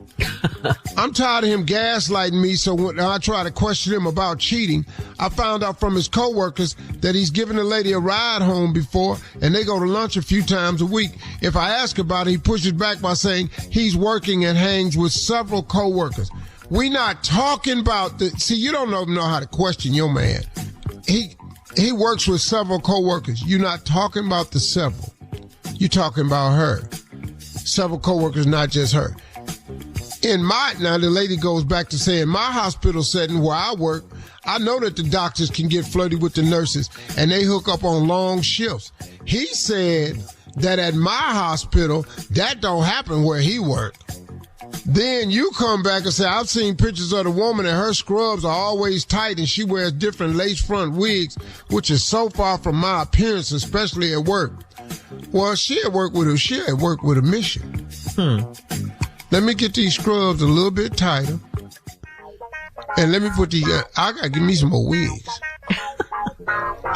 I'm tired of him gaslighting me, so when I try to question him about cheating, I found out from his coworkers that he's given a lady a ride home before, and they go to lunch a few times a week. If I ask about it, he pushes back by saying he's working and hangs with several coworkers. We not talking about see, you don't know how to question your man. He works with several coworkers. You're not talking about the several. You're talking about her. Several coworkers, not just her. Now the lady goes back to saying, my hospital setting where I work, I know that the doctors can get flirty with the nurses and they hook up on long shifts. He said that at my hospital, that don't happen where he worked. Then you come back and say, I've seen pictures of the woman and her scrubs are always tight and she wears different lace front wigs, which is so far from my appearance, especially at work. Well, she at work with a mission. Let me get these scrubs a little bit tighter. And let me put these, I gotta give me some more wigs.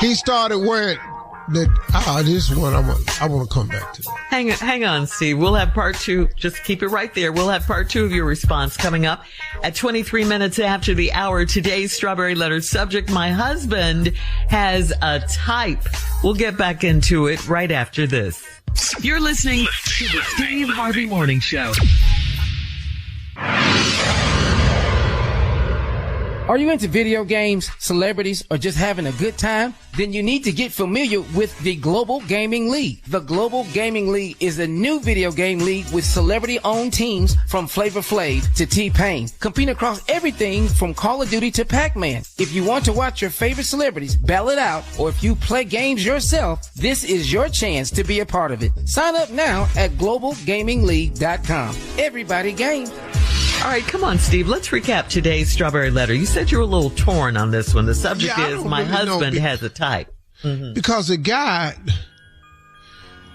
He started wearing this one I want to come back to. Hang on, Steve. We'll have part two. Just keep it right there. We'll have part two of your response coming up at 23 minutes after the hour. Today's Strawberry Letter subject, my husband has a type. We'll get back into it right after this. You're listening to the Steve Harvey Morning Show. Are you into video games, celebrities, or just having a good time? Then you need to get familiar with the Global Gaming League. The Global Gaming League is a new video game league with celebrity-owned teams from Flavor Flav to T-Pain, competing across everything from Call of Duty to Pac-Man. If you want to watch your favorite celebrities battle it out, or if you play games yourself, this is your chance to be a part of it. Sign up now at globalgamingleague.com. Everybody games. All right, come on, Steve. Let's recap today's Strawberry Letter. You said you were a little torn on this one. The subject is my husband has a type. Because the guy,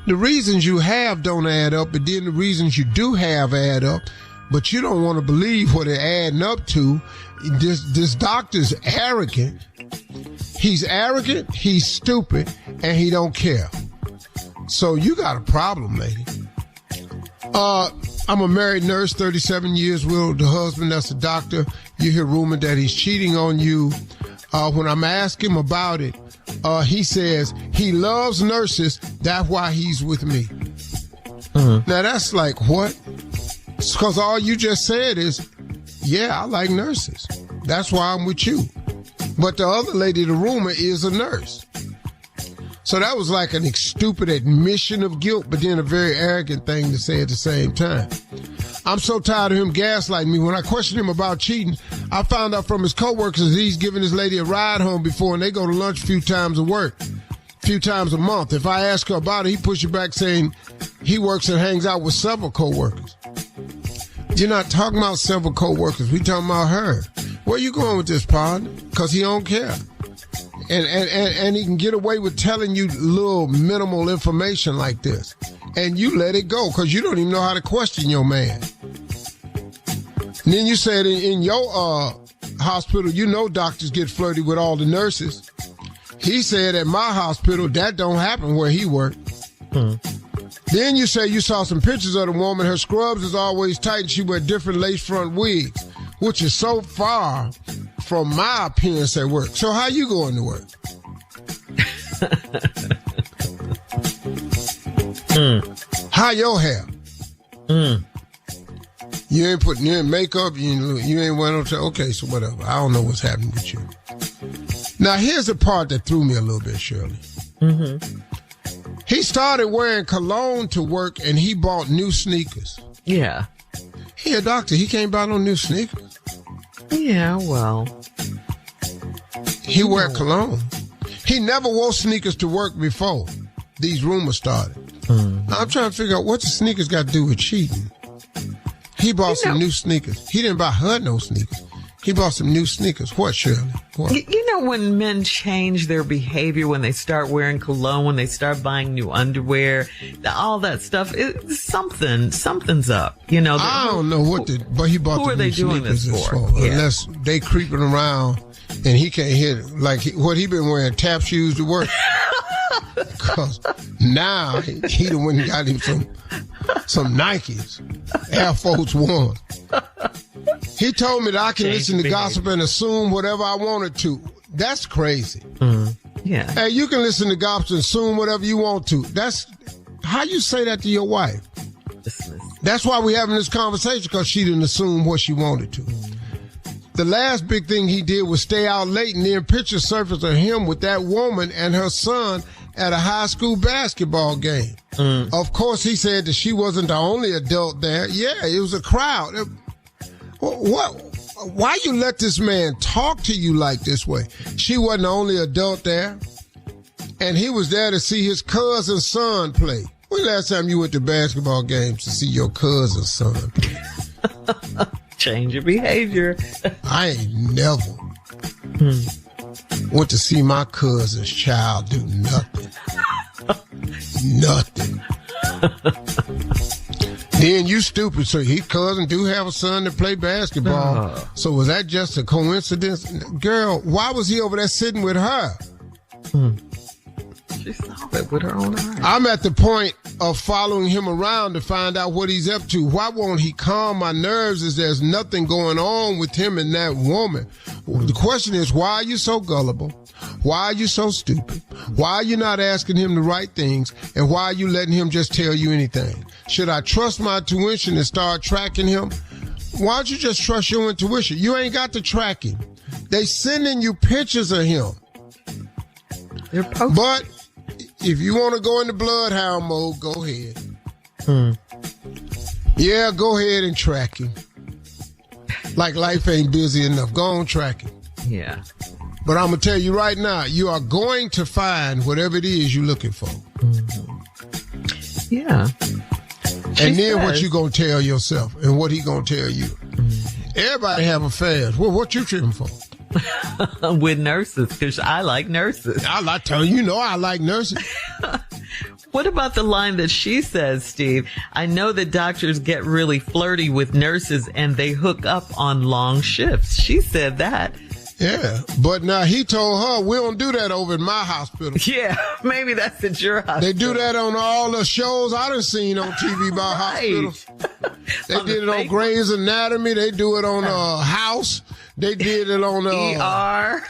the reasons you have don't add up, but then the reasons you do have add up, but you don't want to believe what they're adding up to. This doctor's arrogant. He's arrogant, he's stupid, and he don't care. So you got a problem, lady. I'm a married nurse, 37 years with the husband that's a doctor. You hear rumor that he's cheating on you. When I'm asking him about it, he says he loves nurses. That's why he's with me. Now that's like, what? Because all you just said is, yeah, I like nurses. That's why I'm with you. But the other lady, the rumor, is a nurse. So that was like a stupid admission of guilt, but then a very arrogant thing to say at the same time. I'm so tired of him gaslighting me. When I questioned him about cheating, I found out from his coworkers that he's given his lady a ride home before, and they go to lunch a few times a month. If I ask her about it, he pushes back saying he works and hangs out with several coworkers. You're not talking about several coworkers. We're talking about her. Where you going with this, partner? Because he don't care. And he can get away with telling you little minimal information like this. And you let it go because you don't even know how to question your man. And then you said in your hospital, you know doctors get flirty with all the nurses. He said at my hospital, that don't happen where he worked. Then you say you saw some pictures of the woman. Her scrubs is always tight and she wear different lace front wigs, which is so far from my appearance at work. So how you going to work? How your hair? You ain't putting in makeup. You ain't wearing no. Okay, so whatever. I don't know what's happening with you. Now here's the part that threw me a little bit, Shirley. He started wearing cologne to work and he bought new sneakers. Yeah. He a doctor. He can't buy no new sneakers. Yeah, well. He wear cologne. He never wore sneakers to work before these rumors started. I'm trying to figure out what the sneakers got to do with cheating. He bought some new sneakers. He didn't buy her no sneakers. He bought some new sneakers. What, Shirley? What? You know, when men change their behavior, when they start wearing cologne, when they start buying new underwear, all that stuff, something's up. You know, I don't know but he bought the new sneakers for. Yeah. Unless they creeping around and he can't hit it. Like, what he been wearing, tap shoes to work? Because now he done went and got him some Nikes, Air Force One. He told me that I can listen to gossip and assume whatever I wanted to. That's crazy. Yeah. Hey, you can listen to gossip and assume whatever you want to. That's how you say that to your wife. That's why we're having this conversation, because she didn't assume what she wanted to. The last big thing he did was stay out late, and then pictures surfaced of him with that woman and her son at a high school basketball game. Of course, he said that she wasn't the only adult there. Yeah, it was a crowd. What? Why you let this man talk to you like this way? She wasn't the only adult there, and he was there to see his cousin's son play. When last time you went to basketball games to see your cousin's son play? Change your behavior. I ain't never went to see my cousin's child do nothing. Nothing. Then you stupid. So his cousin do have a son that play basketball. So was that just a coincidence? Girl, why was he over there sitting with her? She saw that with her own eyes. I'm at the point of following him around to find out what he's up to. Why won't he calm my nerves if there's nothing going on with him and that woman? The question is, why are you so gullible? Why are you so stupid? Why are you not asking him the right things? And why are you letting him just tell you anything? Should I trust my intuition and start tracking him? Why don't you just trust your intuition? You ain't got to track him. They sending you pictures of him. They're posting. But if you want to go into bloodhound mode, go ahead. Yeah, go ahead and track him. Like life ain't busy enough. Go on, track him. Yeah. But I'm going to tell you right now, you are going to find whatever it is you're looking for. Yeah. And then what you going to tell yourself and what he going to tell you. Everybody have affairs. Well, what you tripping for? With nurses, because I like nurses. I like telling you, I like nurses. What about the line that she says, Steve? I know that doctors get really flirty with nurses and they hook up on long shifts. She said that. Yeah, but now he told her, we don't do that over in my hospital. Yeah, maybe that's at your hospital. They do that on all the shows I done seen on TV about hospitals. They did it on Grey's Anatomy. They do it on House. They did it on ER.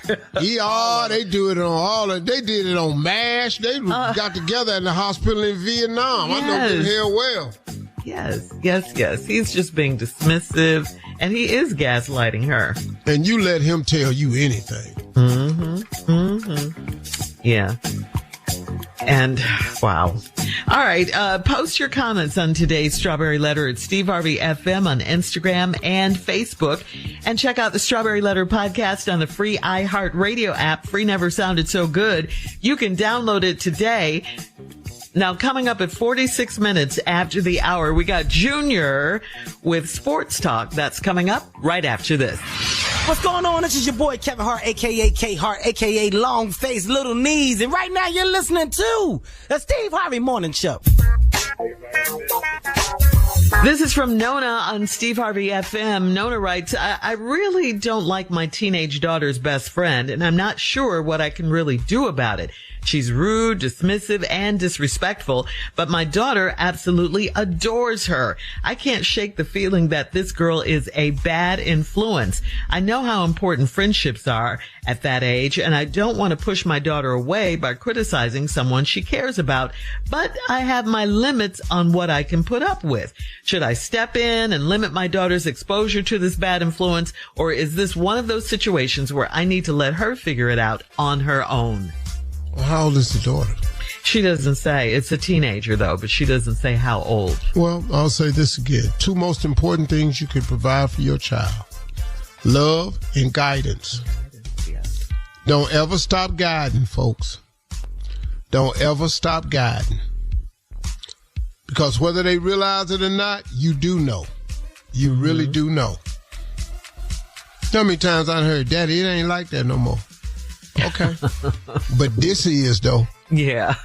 They do it on all of. They did it on MASH. They got together in the hospital in Vietnam. Yes. I know good hell well. Yes. He's just being dismissive, and he is gaslighting her. And you let him tell you anything. Yeah. And wow. All right. Post your comments on today's Strawberry Letter at Steve Harvey FM on Instagram and Facebook. And check out the Strawberry Letter podcast on the free iHeartRadio app. Free never sounded so good. You can download it today. Now, coming up at 46 minutes after the hour, we got Junior with Sports Talk. That's coming up right after this. What's going on? This is your boy Kevin Hart, a.k.a. K-Hart, a.k.a. Long Face, Little Knees. And right now you're listening to the Steve Harvey Morning Show. This is from Nona on Steve Harvey FM. Nona writes, I really don't like my teenage daughter's best friend, and I'm not sure what I can really do about it. She's rude, dismissive, and disrespectful, but my daughter absolutely adores her. I can't shake the feeling that this girl is a bad influence. I know how important friendships are at that age, and I don't want to push my daughter away by criticizing someone she cares about, but I have my limits on what I can put up with. Should I step in and limit my daughter's exposure to this bad influence, or is this one of those situations where I need to let her figure it out on her own? Well, how old is the daughter? She doesn't say. It's a teenager, though, but she doesn't say how old. Well, I'll say this again. Two most important things you can provide for your child: love and guidance. Yes. Don't ever stop guiding, folks. Don't ever stop guiding. Because whether they realize it or not, you do know. You really do know. How many times I heard, Daddy, it ain't like that no more. Okay. But this is, though. Yeah.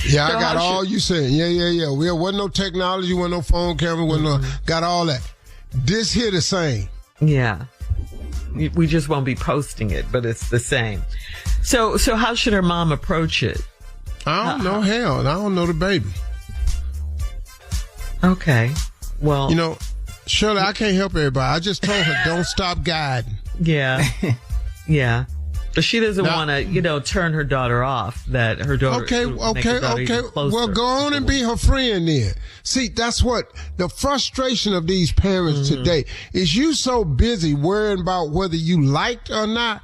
Yeah, I got all you saying. Yeah. We wasn't no technology, wasn't no phone camera, wasn't no, got all that. This here the same. Yeah. We just won't be posting it, but it's the same. So how should her mom approach it? I don't know. Hell, I don't know the baby. Okay. Well, you know, Shirley, I can't help everybody. I just told her, don't stop guiding. Yeah. Yeah. But she doesn't want to, turn her daughter off. That her daughter. Okay. Well, go on and be her friend then. See, that's what the frustration of these parents today is. You so busy worrying about whether you liked or not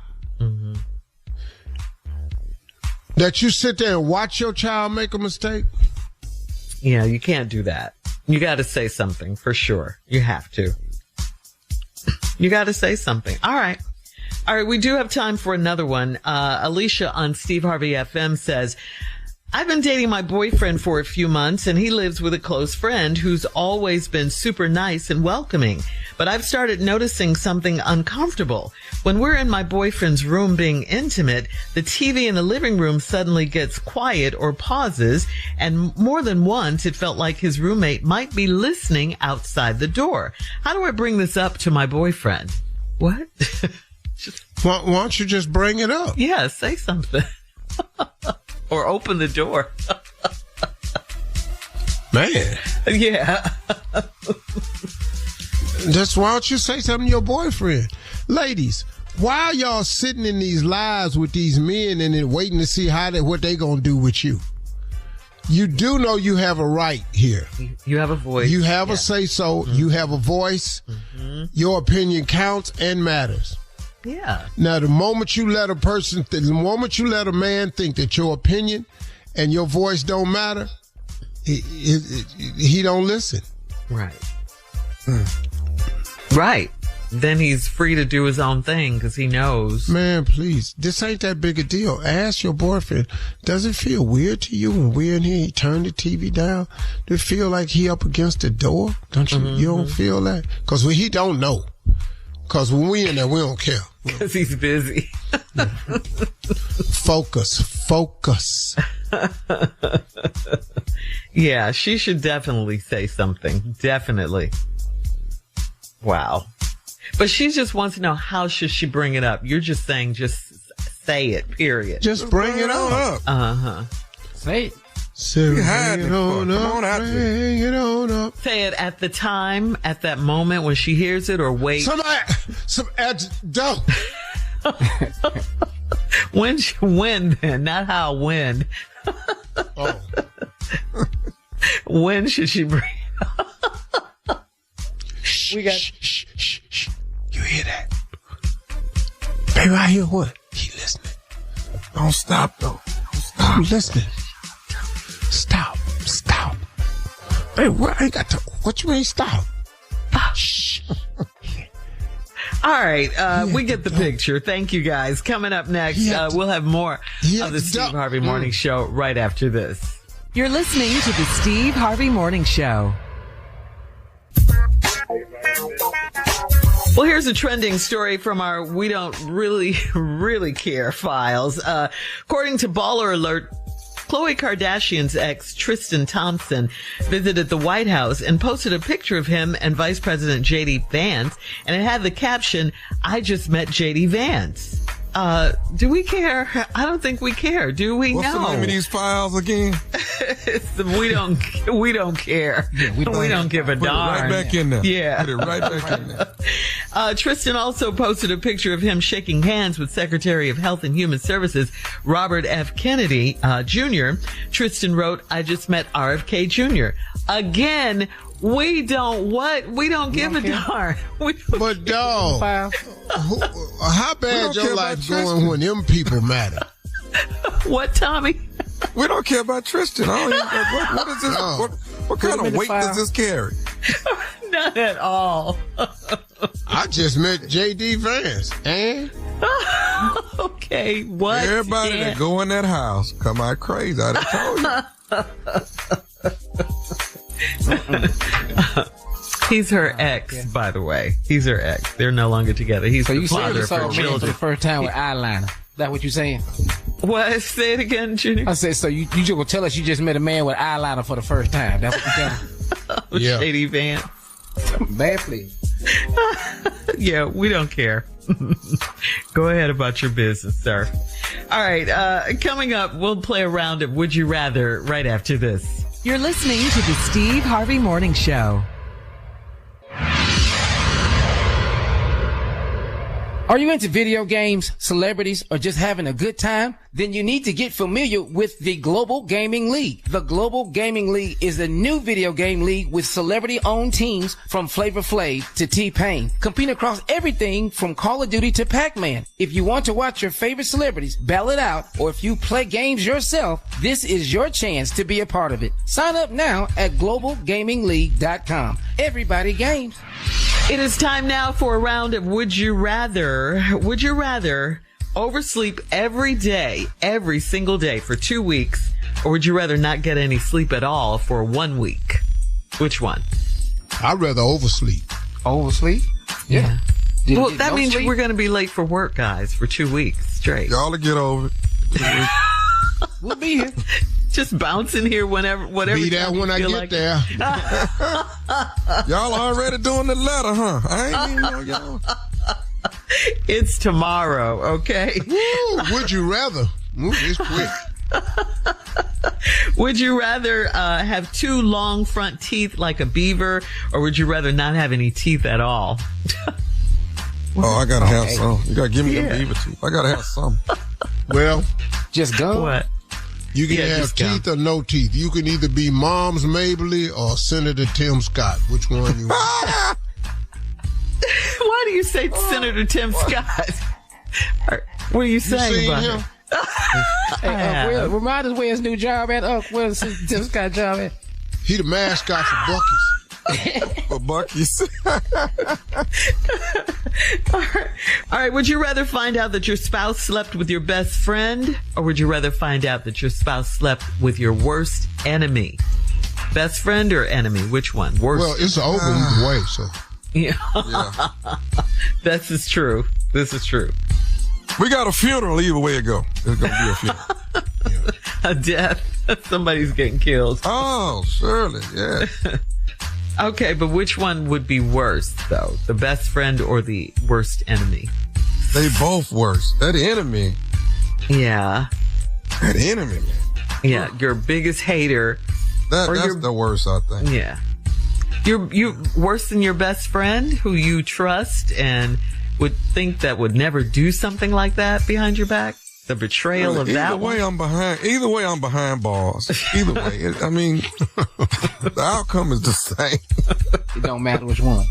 that you sit there and watch your child make a mistake. Yeah, you can't do that. You got to say something for sure. You have to. You got to say something. All right. We do have time for another one. Alicia on Steve Harvey FM says, I've been dating my boyfriend for a few months and he lives with a close friend who's always been super nice and welcoming. But I've started noticing something uncomfortable. When we're in my boyfriend's room being intimate, the TV in the living room suddenly gets quiet or pauses. And more than once, it felt like his roommate might be listening outside the door. How do I bring this up to my boyfriend? What? Why don't you just bring it up? Yeah, say something. Or open the door. Man. Yeah. Just why don't you say something to your boyfriend? Ladies, why are y'all sitting in these lives with these men and then waiting to see what they gonna do with you? You do know you have a right here. You have a voice. You have a say-so. You have a voice. Your opinion counts and matters. Yeah. Now, the moment you let a man think that your opinion and your voice don't matter, he don't listen. Right. Right. Then he's free to do his own thing because he knows. Man, please. This ain't that big a deal. Ask your boyfriend, does it feel weird to you when we're in here, he turned the TV down? Do it feel like he up against the door? Don't you? You don't feel that? Because he don't know. Because when we in there, we don't care. Because he's busy. Focus. Yeah, she should definitely say something. Definitely. Wow. But she just wants to know, how should she bring it up? You're just saying, just say it, period. Just bring it up. Uh-huh. Say it. So bring it on up. Say it at the time, at that moment when she hears it, or wait. Don't. When then, not how, when. Oh. When should she bring it up? Shh. You hear that? Baby, I hear what? He listening. Don't stop, though. Don't stop. I'm listening. Stop. Hey, what you mean stop? Shh. All right, we get the picture. Thank you, guys. Coming up next, we'll have more of the Steve Harvey Morning Show right after this. You're listening to the Steve Harvey Morning Show. Well, here's a trending story from our We Don't Really Care files. According to Baller Alert, Khloe Kardashian's ex, Tristan Thompson, visited the White House and posted a picture of him and Vice President J.D. Vance, and it had the caption, "I just met J.D. Vance." Do we care? I don't think we care. Do we? What's the name of these files again? We don't care. Yeah, we don't give a darn. Put it right back in there. Yeah. Put it right back in there. Tristan also posted a picture of him shaking hands with Secretary of Health and Human Services Robert F. Kennedy Jr. Tristan wrote, "I just met RFK Jr." Again, we don't give a darn. But dog, how bad your life going when them people matter? What, Tommy? We don't care about Tristan. What is this? What kind of weight does this carry? Not at all. I just met J.D. Vance. And? Okay, what? Everybody that go in that house come out crazy. I done told you. He's her ex, by the way. He's her ex. They're no longer together. He's the father of her children. For the first time with eyeliner. That what you saying? What? Say it again, Junior. I said, so you just gonna tell us you just met a man with eyeliner for the first time? That's what you telling? Yeah. Shady Van. Bad please. Yeah, we don't care. Go ahead about your business, sir. All right, coming up, we'll play a round of Would You Rather right after this. You're listening to the Steve Harvey Morning Show. Are you into video games, celebrities, or just having a good time? Then you need to get familiar with the Global Gaming League. The Global Gaming League is a new video game league with celebrity-owned teams from Flavor Flav to T-Pain, competing across everything from Call of Duty to Pac-Man. If you want to watch your favorite celebrities battle it out, or if you play games yourself, this is your chance to be a part of it. Sign up now at globalgamingleague.com. Everybody games. It is time now for a round of Would You Rather. Would you rather oversleep every day, every single day for 2 weeks, or would you rather not get any sleep at all for 1 week? Which one? I'd rather oversleep. Oversleep? Yeah. Well, that means we're going to be late for work, guys, for 2 weeks straight. Y'all will get over it. We'll be here. Just bouncing here whenever, whatever. Be there when I get like there. Y'all already doing the letter, huh? I ain't even know y'all. It's tomorrow, okay? Woo, would you rather? Ooh, it's quick. Would you rather have 2 long front teeth like a beaver, or would you rather not have any teeth at all? I gotta have some. You gotta give me them beaver teeth. I gotta have some. Well, just go. What? You can have teeth or no teeth. You can either be Mom's Mabley or Senator Tim Scott. Which one you want? Why do you say Senator Tim Scott? What are you saying about him? Hey, remind us where his new job at. Where's Tim Scott job at? He the mascot for Buc-ee's. For Buc-ee's. All right. Would you rather find out that your spouse slept with your best friend, or would you rather find out that your spouse slept with your worst enemy? Best friend or enemy? Which one? Worst. Well, it's over either way, so. Yeah. This is true. This is true. We got a funeral either way it go. It's going to be a funeral. A death. Somebody's getting killed. Oh, surely. Yeah. Okay, but which one would be worse, though? The best friend or the worst enemy? They both worse. That enemy. Yeah. That enemy, man. Yeah, your biggest hater. That's the worst, I think. Yeah. You're worse than your best friend who you trust and would think that would never do something like that behind your back? The betrayal of that one? Either way, I'm behind bars. Either way. I mean, the outcome is the same. It don't matter which one.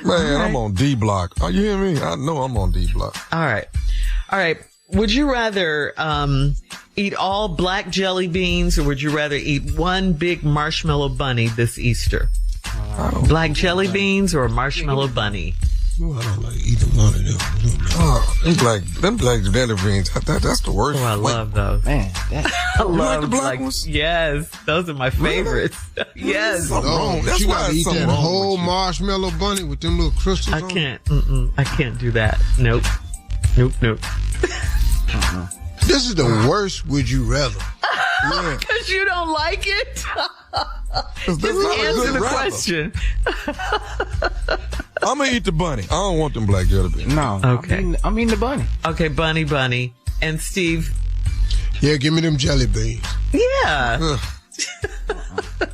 Man, right. I'm on D block. Oh, you hear me? I know I'm on D block. All right. Would you rather eat all black jelly beans, or would you rather eat one big marshmallow bunny this Easter? Black jelly beans or marshmallow bunny? Oh, I don't like either one of them. Them black jelly beans. That's the worst. Oh, I love those. Man, I love the black ones. Yes, those are my favorites. Really? Yes. That's you why gotta eat that whole marshmallow bunny with them little crystals. I can't. I can't do that. Nope. This is the worst. Would you rather? Because you don't like it. Just answer the question. I'm gonna eat the bunny. I don't want them black jelly beans. No. Okay. I mean the bunny. Okay, bunny. And Steve? Yeah, give me them jelly beans. Yeah.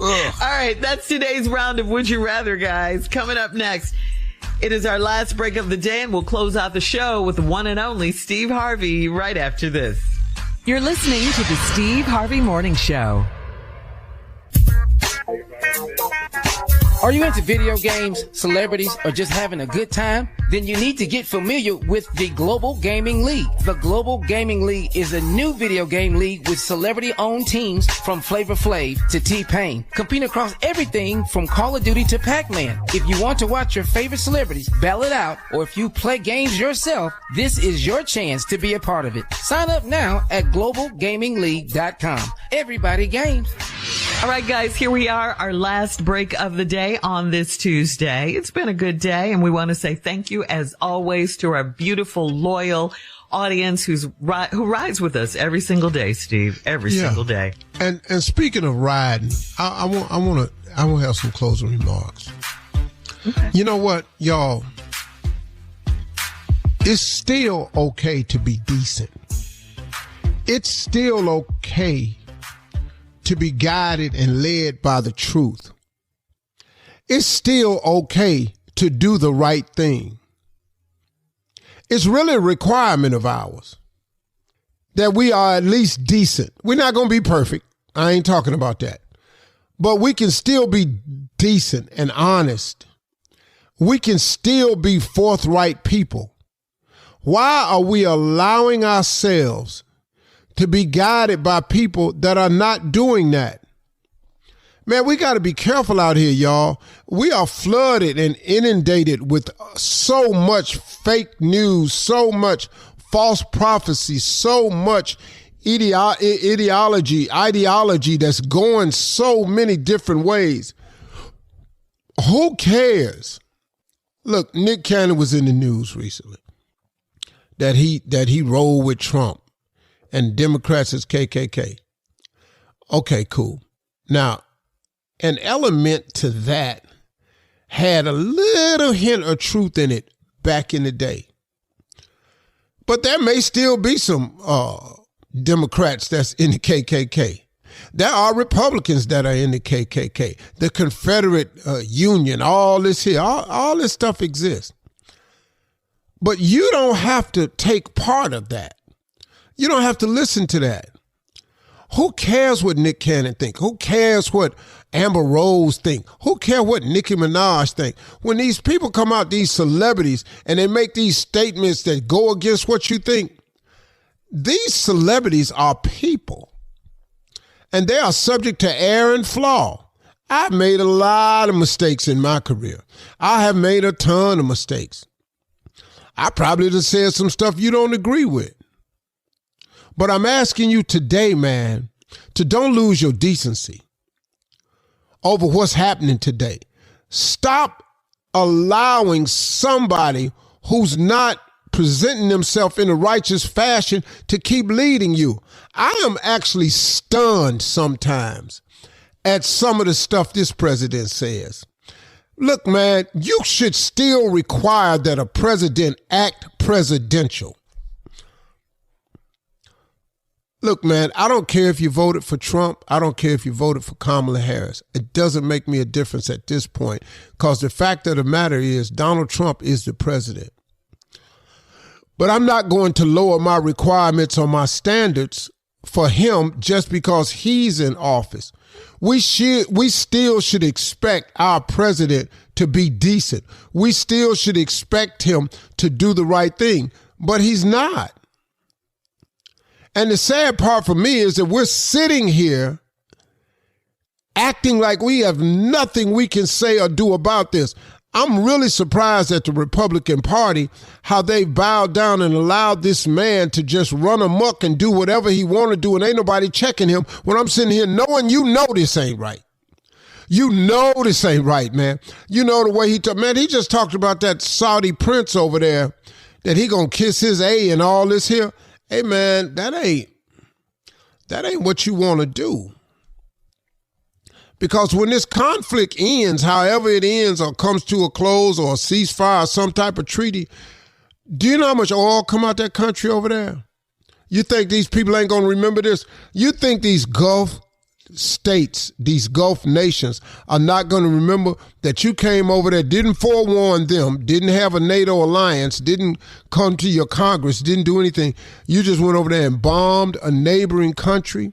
All right, that's today's round of Would You Rather, guys. Coming up next, it is our last break of the day, and we'll close out the show with the one and only Steve Harvey right after this. You're listening to the Steve Harvey Morning Show. Are you into video games, celebrities, or just having a good time? Then you need to get familiar with the Global Gaming League. The Global Gaming League is a new video game league with celebrity-owned teams from Flavor Flav to T-Pain, competing across everything from Call of Duty to Pac-Man. If you want to watch your favorite celebrities battle it out, or if you play games yourself, this is your chance to be a part of it. Sign up now at globalgamingleague.com. Everybody games. All right, guys, here we are, our last break of the day on this Tuesday. It's been a good day, and we want to say thank you, as always, to our beautiful, loyal audience who rides with us every single day, Steve, every single day. And speaking of riding, I want to have some closing remarks. Okay. You know what, y'all? It's still okay to be decent. It's still okay to be guided and led by the truth. It's still okay to do the right thing. It's really a requirement of ours that we are at least decent. We're not going to be perfect. I ain't talking about that. But we can still be decent and honest. We can still be forthright people. Why are we allowing ourselves to be guided by people that are not doing that? Man, we got to be careful out here, y'all. We are flooded and inundated with so much fake news, so much false prophecy, so much ideology that's going so many different ways. Who cares? Look, Nick Cannon was in the news recently that he rolled with Trump and Democrats is KKK. Okay, cool. Now, an element to that had a little hint of truth in it back in the day. But there may still be some Democrats that's in the KKK. There are Republicans that are in the KKK, the Confederate Union, all this here, all this stuff exists. But you don't have to take part of that. You don't have to listen to that. Who cares what Nick Cannon think? Who cares what Amber Rose think? Who cares what Nicki Minaj think? When these people come out, these celebrities, and they make these statements that go against what you think, these celebrities are people. And they are subject to error and flaw. I've made a lot of mistakes in my career. I have made a ton of mistakes. I probably just said some stuff you don't agree with. But I'm asking you today, man, to don't lose your decency over what's happening today. Stop allowing somebody who's not presenting themselves in a righteous fashion to keep leading you. I am actually stunned sometimes at some of the stuff this president says. Look, man, you should still require that a president act presidential. Look, man, I don't care if you voted for Trump. I don't care if you voted for Kamala Harris. It doesn't make me a difference at this point, because the fact of the matter is Donald Trump is the president. But I'm not going to lower my requirements or my standards for him just because he's in office. We still should expect our president to be decent. We still should expect him to do the right thing, but he's not. And the sad part for me is that we're sitting here acting like we have nothing we can say or do about this. I'm really surprised at the Republican Party, how they bowed down and allowed this man to just run amok and do whatever he want to do, and ain't nobody checking him, when I'm sitting here knowing you know this ain't right. You know this ain't right, man. You know the way he talked. Man, he just talked about that Saudi prince over there, that he gonna kiss his A and all this here. Hey, man, that ain't what you want to do. Because when this conflict ends, however it ends or comes to a close or a ceasefire or some type of treaty, do you know how much oil come out that country over there? You think these people ain't going to remember this? You think these Gulf states, these Gulf nations are not going to remember that you came over there, didn't forewarn them, didn't have a NATO alliance, didn't come to your Congress, didn't do anything. You just went over there and bombed a neighboring country,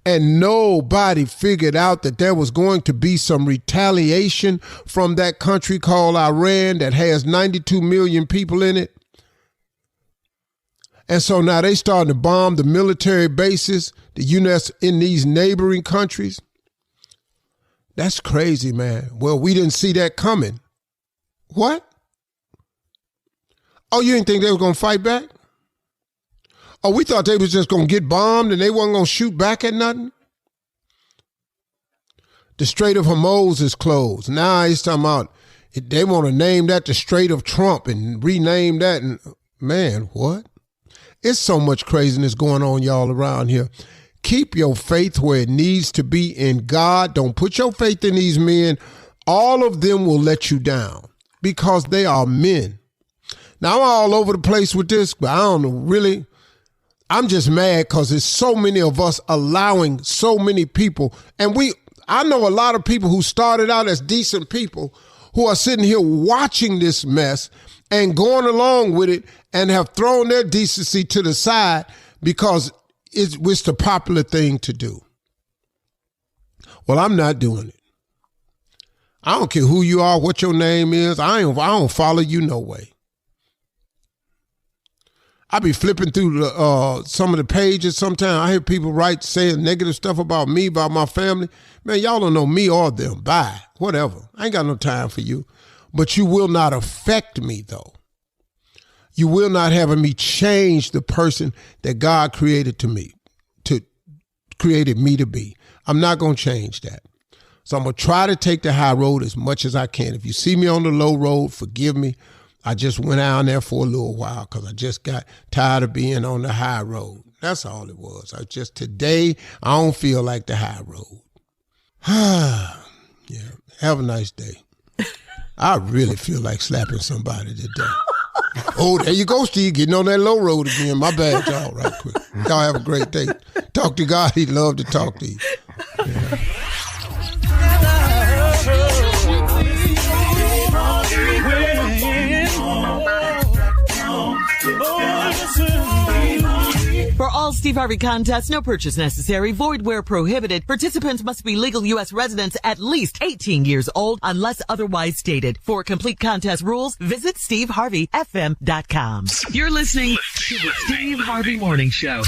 and nobody figured out that there was going to be some retaliation from that country called Iran that has 92 million people in it. And so now they starting to bomb the military bases, the units in these neighboring countries. That's crazy, man. Well, we didn't see that coming. What? Oh, you didn't think they were going to fight back? Oh, we thought they was just going to get bombed and they wasn't going to shoot back at nothing? The Strait of Hormuz is closed. Now he's talking about they want to name that the Strait of Trump and rename that. And man, what? It's so much craziness going on, y'all, around here. Keep your faith where it needs to be in God. Don't put your faith in these men. All of them will let you down because they are men. Now, I'm all over the place with this, but I don't know, really. I'm just mad because there's so many of us allowing so many people. And I know a lot of people who started out as decent people who are sitting here watching this mess and going along with it and have thrown their decency to the side because it's the popular thing to do. Well, I'm not doing it. I don't care who you are, what your name is. I don't follow you no way. I be flipping through some of the pages sometimes. I hear people saying negative stuff about me, about my family. Man, y'all don't know me or them. Bye. Whatever. I ain't got no time for you. But you will not affect me, though. You will not have me change the person that God created me to be. I'm not going to change that. So I'm going to try to take the high road as much as I can. If you see me on the low road, forgive me. I just went out there for a little while because I just got tired of being on the high road. That's all it was. Today, I don't feel like the high road. Yeah. Have a nice day. I really feel like slapping somebody today. Oh, there you go, Steve, getting on that low road again. My bad, y'all, right quick. Y'all have a great day. Talk to God. He'd love to talk to you. Yeah. For all Steve Harvey contests, no purchase necessary, void where prohibited. Participants must be legal U.S. residents at least 18 years old unless otherwise stated. For complete contest rules, visit SteveHarveyFM.com. You're listening to the Steve Harvey Morning Show.